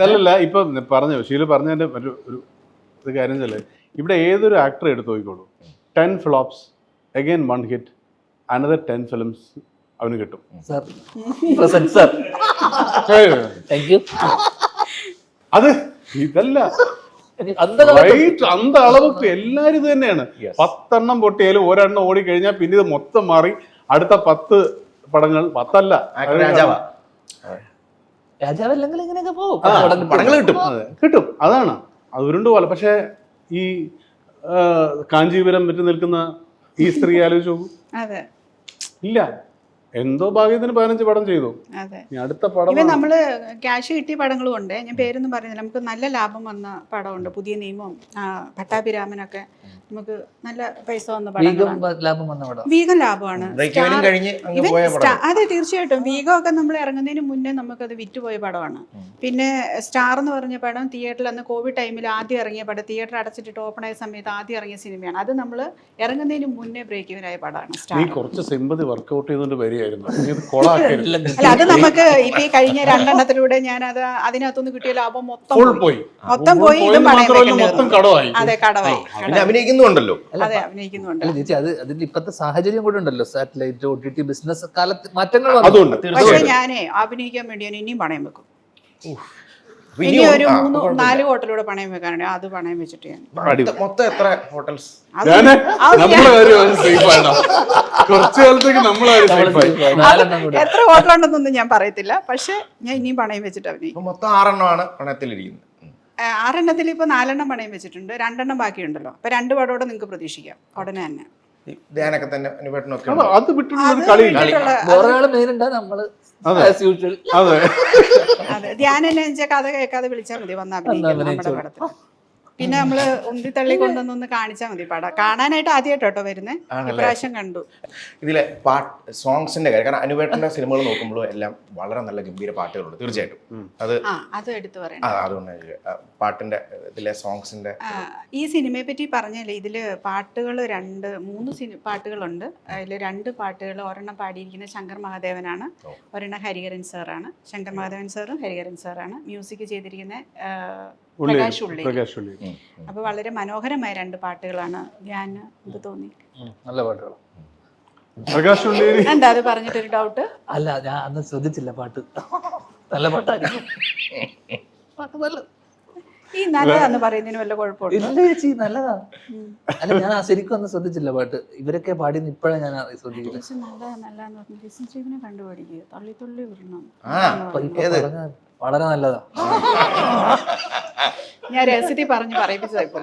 അല്ലല്ല, ഇപ്പൊ പറഞ്ഞു ഷീല പറഞ്ഞതിന്റെ ഒരു കാര്യം വെച്ചാല് ഇവിടെ ഏതൊരു ആക്ടർ എടുത്തു നോക്കിക്കോളൂ, 10 flops again 1 hit, another 10 films അവന് കിട്ടും. അത് ഇതല്ല അന്ത അളവൊക്കെ എല്ലാരും ഇത് തന്നെയാണ്. 10 എണ്ണം പൊട്ടിയാലും ഒരെണ്ണം ഓടിക്കഴിഞ്ഞാൽ പിന്നെ ഇത് മൊത്തം മാറി അടുത്ത 10 പടങ്ങൾ 10 അല്ല രാജാവല്ലെങ്കിൽ ഇങ്ങനെയൊക്കെ പോകും, കിട്ടും. അതാണ് അത് ഉരുണ്ടു പോലെ. പക്ഷെ ഈ കാഞ്ചീപുരം വിറ്റ് നിൽക്കുന്ന ഈ സ്ത്രീ ആലോചിച്ചു ഇല്ല, എന്തോ ഭാഗ്യത്തിന് 15 പടം ചെയ്തു. അടുത്ത പടം നമ്മള് ക്യാഷ് കിട്ടിയ പടങ്ങളും ഉണ്ട്, ഞാൻ പേരൊന്നും പറയുന്നില്ല. നമുക്ക് നല്ല ലാഭം വന്ന പടമുണ്ട്, പുതിയ നിയമം, പട്ടാഭിരാമനൊക്കെ നമുക്ക് നല്ല പൈസ വന്ന പടങ്ങളാണ്. വീഗം ലാഭമാണ്. അതെ, തീർച്ചയായിട്ടും. വീഗം ഒക്കെ നമ്മൾ ഇറങ്ങുന്നതിന് മുന്നേ നമുക്കത് വിറ്റുപോയ പടമാണ്. പിന്നെ സ്റ്റാർ എന്ന് പറഞ്ഞ പടം തിയേറ്ററിൽ അന്ന് കോവിഡ് ടൈമിൽ ആദ്യം ഇറങ്ങിയ പടം, തിയേറ്റർ അടച്ചിട്ട് ഓപ്പൺ ആയ സമയത്ത് ആദ്യം ഇറങ്ങിയ സിനിമയാണ്. അത് നമ്മൾ ഇറങ്ങുന്നതിന് മുന്നേ ബ്രേക്ക് ഇവനായ പടമാണ് സ്റ്റാർ. കുറച്ച് സിമ്പതി വർക്ക്ഔട്ട് ചെയ്തുകൊണ്ട് വരികയായിരുന്നു. അല്ല, അത് നമുക്ക് ഇപ്പൊ ഈ കഴിഞ്ഞ 2 എണ്ണത്തിലൂടെ ഞാൻ അതിനകത്തുനിന്ന് കിട്ടിയ ലാഭം മൊത്തം പോയി. ഇതും അതെ, കടവായി. അഭിനയിക്കുന്നുണ്ടല്ലോ. അതെ, അഭിനയിക്കുന്നുണ്ട്. ചേച്ചി അത് അതിന്റെ ഇപ്പത്തെ സാഹചര്യം കൂടെ ഉണ്ടല്ലോ, സാറ്റലൈറ്റ് OTT ബിസിനസ് കാലത്ത് മാറ്റങ്ങൾ. പക്ഷെ ഞാനേ അഭിനയിക്കാൻ വേണ്ടി ഞാൻ ഇനിയും പണയം വെക്കും. ഇനി ഒരു 3-4 ഹോട്ടലൂടെ പണയം വെക്കാനുണ്ട്, അത് പണയം വെച്ചിട്ട് ഞാൻ മൊത്തം എത്ര ഹോട്ടൽസ്? കുറച്ചു കാലത്തേക്ക് എത്ര ഹോട്ടലുണ്ടെന്നൊന്നും ഞാൻ പറയത്തില്ല, പക്ഷെ ഞാൻ ഇനിയും പണയം വെച്ചിട്ട് അഭിനയിക്കും. മൊത്തം 6 എണ്ണമാണ് പണയത്തിലിരിക്കുന്നത്. 6 എണ്ണത്തിൽ ഇപ്പൊ 4 എണ്ണം പണയം വെച്ചിട്ടുണ്ട്, 2 എണ്ണം ബാക്കിയുണ്ടല്ലോ. അപ്പൊ 2 പടോടെ നിങ്ങൾക്ക് പ്രതീക്ഷിക്കാം ഉടനെ തന്നെ. ധ്യാനൊക്കെ തന്നെ അനുവേട്ടനൊക്കെ അത് വിട്ടിട്ടുള്ള കളിയില്ല. അതെ, ധ്യാനം എന്നു വെച്ചാൽ കഥ കേൾക്കാതെ വിളിച്ചാൽ മതി, വന്ന് അഭിനയിക്കാം നമ്മുടെ പടത്തിൽ. പിന്നെ നമ്മള് ഉന്തിത്തള്ളി കൊണ്ടുവന്നൊന്ന് കാണിച്ചാൽ മതി. പടം കാണാനായിട്ട് ആദ്യമായിട്ടോ വരുന്നത്, ഇപ്രാവശ്യം കണ്ടു. ഇതിലെ സോങ്സിന്റെ കാര്യം, കാരണം അനുവേട്ടന്റെ സിനിമകൾ നോക്കുമ്പോഴും എല്ലാം വളരെ നല്ല ഗംഭീര പാട്ടുകളുണ്ട് തീർച്ചയായിട്ടും. അത് എടുത്തു പറയണം. അതുകൊണ്ട് പാട്ടിന്റെ ഇതിലെ സോങ്സിന്റെ ഈ സിനിമയെ പറ്റി പറഞ്ഞാലേ, ഇതില് പാട്ടുകൾ 3 പാട്ടുകളുണ്ട്. അതിൽ 2 പാട്ടുകൾ, ഒരെണ്ണം പാടിയിരിക്കുന്നത് ശങ്കർ മഹാദേവനാണ്, ഒരെണ്ണം ഹരിഹരൻ സാറാണ്. ശങ്കർ മഹാദേവൻ സാറും ഹരിഹരൻ സാറാണ്. മ്യൂസിക് ചെയ്തിരിക്കുന്നത് പ്രകാശ് ഉള്ളി. അപ്പൊ വളരെ മനോഹരമായ 2 പാട്ടുകളാണ്. ഞാൻ ഇത് തോന്നി നല്ല പാട്ടുകൾ. എന്താ അത് പറഞ്ഞിട്ടൊരു ഡൗട്ട്? അല്ല, ഞാൻ അന്ന് ശ്രദ്ധിച്ചില്ല. പാട്ട് നല്ല പാട്ടായിരിക്കും. ഈ നല്ലതാന്ന് പറയുന്നതിന് വല്ല കുഴപ്പമില്ല? ഇല്ല ചേച്ചി, നല്ലതാ. അല്ല, ഞാൻ ശരിക്കും ഒന്നും ശ്രദ്ധിച്ചില്ല പാട്ട്. ഇവരൊക്കെ പാടിയെന്ന് ഇപ്പോഴാണ് ഞാൻ ശ്രദ്ധിക്കുന്നത്. പക്ഷെ നല്ലതാന്ന് പറഞ്ഞു ലിസൺ സ്റ്റീവിനെ കണ്ടുപിടിക്കുക, തള്ളി തുള്ളി വിടണം. വളരെ നല്ലതാ. ഞാൻ രഹസ്യത്തിൽ പറഞ്ഞ് പറയിപ്പിച്ചതായിപ്പോ,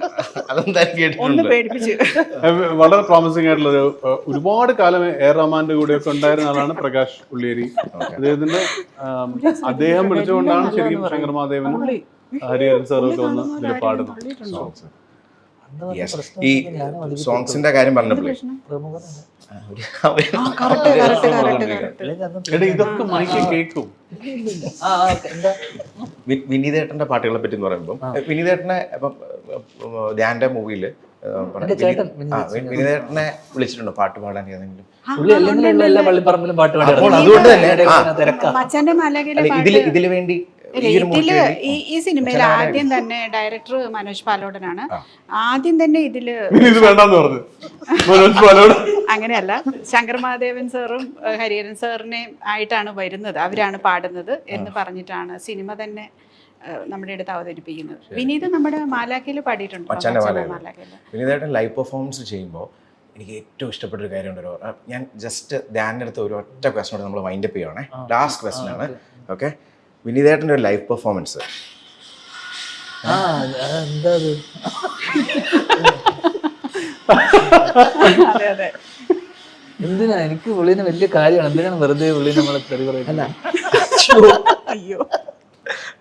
ഒന്ന് പേടിപ്പിച്ചു. വളരെ പ്രോമിസിംഗ് ആയിട്ടുള്ള ഒരുപാട് കാലം എ റഹ്മാന്റെ കൂടെയൊക്കെ ഉണ്ടായിരുന്ന ആളാണ് പ്രകാശ് ഉള്ളിയേരി. അദ്ദേഹം വിളിച്ചുകൊണ്ടാണ് ശരിക്കും ശങ്കർ മഹാദേവനും ഹരിഹരൻ സാറൊക്കെ വന്ന് ഇതിൽ പാടുന്നത്. ഈ സോങ്സിന്റെ കാര്യം പറഞ്ഞപ്പോഴേ ഇതൊക്കെ മൈക്ക് കേൾക്കും. വിനീതേട്ടന്റെ പാട്ടുകളെ പറ്റി പറയുമ്പോൾ, വിനീതേട്ടനെ ഇപ്പം ധ്യാന്റെ മൂവിയില് വിനീതേട്ടനെ വിളിച്ചിട്ടുണ്ടോ പാട്ട് പാടാൻ ഏതെങ്കിലും? അതുകൊണ്ട് തന്നെ ഇതില് വേണ്ടി ഈ സിനിമയിൽ ആദ്യം തന്നെ ഡയറക്ടർ മനോജ് പാലോടനാണ്. ആദ്യം തന്നെ ഇതില് അങ്ങനെയല്ല, ശങ്കർ മഹാദേവൻ സാറും ഹരിഹരൻ സാറിനെയും ആയിട്ടാണ് വരുന്നത്, അവരാണ് പാടുന്നത് എന്ന് പറഞ്ഞിട്ടാണ് സിനിമ തന്നെ നമ്മുടെ അടുത്ത് അവതരിപ്പിക്കുന്നത്. വിനീത് നമ്മുടെ മാലാഖയിൽ പാടിയിട്ടുണ്ട്. വിനീതേട്ടൻ ലൈവ് പെർഫോമൻസ് ചെയ്യുമ്പോൾ എനിക്ക് ഏറ്റവും ഇഷ്ടപ്പെട്ടൊരു കാര്യമുണ്ടല്ലോ. ഞാൻ ജസ്റ്റ് ധ്യാനിൻ്റെ അടുത്ത് ഒരു ഒറ്റ ക്വസ്റ്റനോട് നമ്മൾ വൈൻഡപ്പ് ചെയ്യുവാണേ. ലാസ്റ്റ് ക്വസ്റ്റൻ ആണ്. ഓക്കെ, വിനീതേട്ടൻ്റെ ഒരു ലൈവ് പെർഫോമൻസ്. എന്തിനാ? എനിക്ക് പുള്ളിനെ വലിയ കാര്യമാണ്. എന്തിനാണ് വെറുതെ പുള്ളി നമ്മളെ തെറി പറയുന്നത്? അയ്യോ,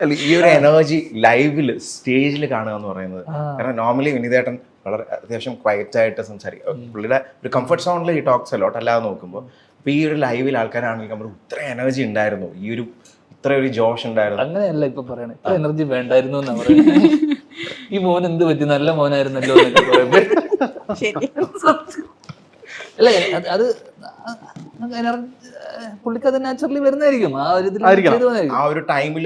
അല്ല, ഈ ഒരു എനർജി ലൈവില് സ്റ്റേജിൽ കാണുക എന്ന് പറയുന്നത്, കാരണം നോർമലി വിനീതേട്ടൻ വളരെ അത്യാവശ്യം ക്വയറ്റ് ആയിട്ട് സംസാരിക്കും. പുള്ളിയുടെ ഒരു കംഫർട്ട് സോണിൽ ഈ ടോക്സ് അലോട്ട് അല്ലാതെ നോക്കുമ്പോൾ, അപ്പോൾ ഈ ഒരു ലൈവിൽ ആൾക്കാരാണെങ്കിൽ നമ്മൾ ഇത്ര എനർജി ഉണ്ടായിരുന്നു, ഈ ഒരു ഇത്ര ഒരു ജോഷ് ഉണ്ടായിരുന്നു. അങ്ങനെയല്ല ഇപ്പൊ പറയണേ, ഇത്ര എനർജി വേണ്ടായിരുന്നു എന്നാ പറയുന്നത്. ഈ മോൻ എന്ത് പറ്റി, നല്ല മോനായിരുന്നല്ലോ എന്നൊക്കെ പറയുമ്പോ അല്ലേ, അത് പുള്ളിക്ക് അത് നാച്ചുറലി വരുന്നതായിരിക്കും. ആ ഒരു ആ ഒരു ടൈമിൽ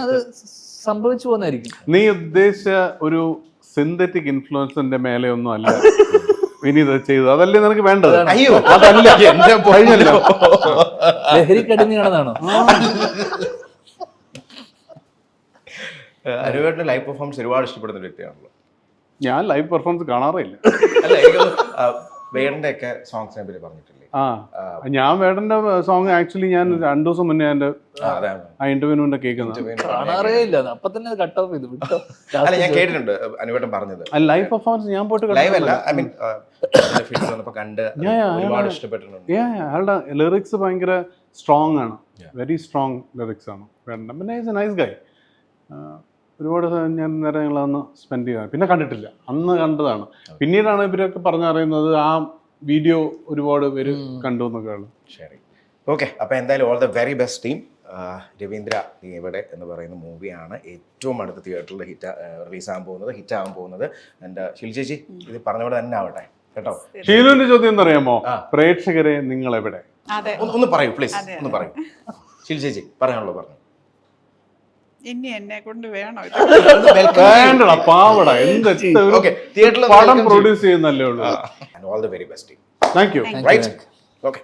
അത് സംഭവിച്ചു പോകുന്നതായിരിക്കും. നീ ഉദ്ദേശിച്ച ഒരു സിന്തറ്റിക് ഇൻഫ്ലുവൻസിന്റെ മേലെ ഒന്നും അല്ല വിനീത് ചെയ്തത്. അതല്ലേ നിനക്ക് വേണ്ടത്? അയ്യോ, അതല്ല എന്റെ കഴിഞ്ഞല്ലോ. ലഹരിക്കടിമയാണെന്നാണോ? അനുവേട്ടന്റെ ലൈവ് പെർഫോമൻസ് ഒരുപാട് ഇഷ്ടപ്പെടുന്ന ഒരു വ്യക്തിയാണല്ലോ. ഞാൻ ലൈവ് പെർഫോമൻസ് കാണാറില്ല. അല്ല, എനിക്ക് വേടന്റെ ഒക്കെ സോങ്സിനെ പറ്റി പറഞ്ഞിട്ടില്ലേ? ഞാൻ വേടന്റെ സോങ് ആക്ച്വലി ഞാൻ 2 ദിവസം മുന്നേ എന്റെ ആ ഇന്റർവ്യൂവിന്റെ കേൾക്കുന്നത്. അപ്പൊ തന്നെ കട്ട് ഓഫ് ചെയ്തു വിട്ടോ. അല്ല, ഞാൻ കേട്ടിട്ടുണ്ട് അനുവേട്ടൻ പറഞ്ഞത്. ലൈവ് പെർഫോമൻസ് ഞാൻ പോയിട്ട് ലൈവ് അല്ല, ഐ മീൻ കണ്ട് ഒരുപാട് ഇഷ്ടപ്പെട്ടിട്ടുണ്ട്. അയാളുടെ ലിറിക്സ് ഭയങ്കര സ്ട്രോങ് ആണ്, വെരി സ്ട്രോങ് ലിറിക്സ് ആണ് വേണ്ട. പിന്നെ നൈസ് ഗൈ. ഒരുപാട് ഞാൻ നേരങ്ങളന്ന് സ്പെൻഡ് ചെയ്താണ്. പിന്നെ കണ്ടിട്ടില്ല, അന്ന് കണ്ടതാണ്. പിന്നീടാണ് ഇവരൊക്കെ പറഞ്ഞറിയുന്നത് ആ വീഡിയോ ഒരുപാട് പേര് കണ്ടു എന്നൊക്കെയാണ്. ശരി, ഓക്കെ. അപ്പോൾ എന്തായാലും all the very best team. Ravindra നീ എവിടെ എന്ന് പറയുന്ന മൂവിയാണ് ഏറ്റവും അടുത്ത തിയേറ്ററിൽ റിലീസാകാൻ പോകുന്നത്, ഹിറ്റാകാൻ പോകുന്നത്. എൻ്റെ ഷിൽ ചേച്ചി ഇത് പറഞ്ഞ പോലെ തന്നെ ആവട്ടെ കേട്ടോ. ഷീലുവിന്റെ ചോദ്യം എന്നറിയാമോ? പ്രേക്ഷകരെ നിങ്ങൾ എവിടെ? ഒന്ന് പറയൂ പ്ലീസ്, ഒന്ന് പറയൂ. ഷിൽ ചേച്ചി പറയാനുള്ളൂ പറഞ്ഞു. ഇനി എന്നെ കൊണ്ട് വേണോ? വേണ്ടടാ പാവട, എന്ത് പടം പ്രൊഡ്യൂസ് ചെയ്യുന്നല്ലേ ഉള്ളൂ. All the very best team. Thank you. Right? Okay.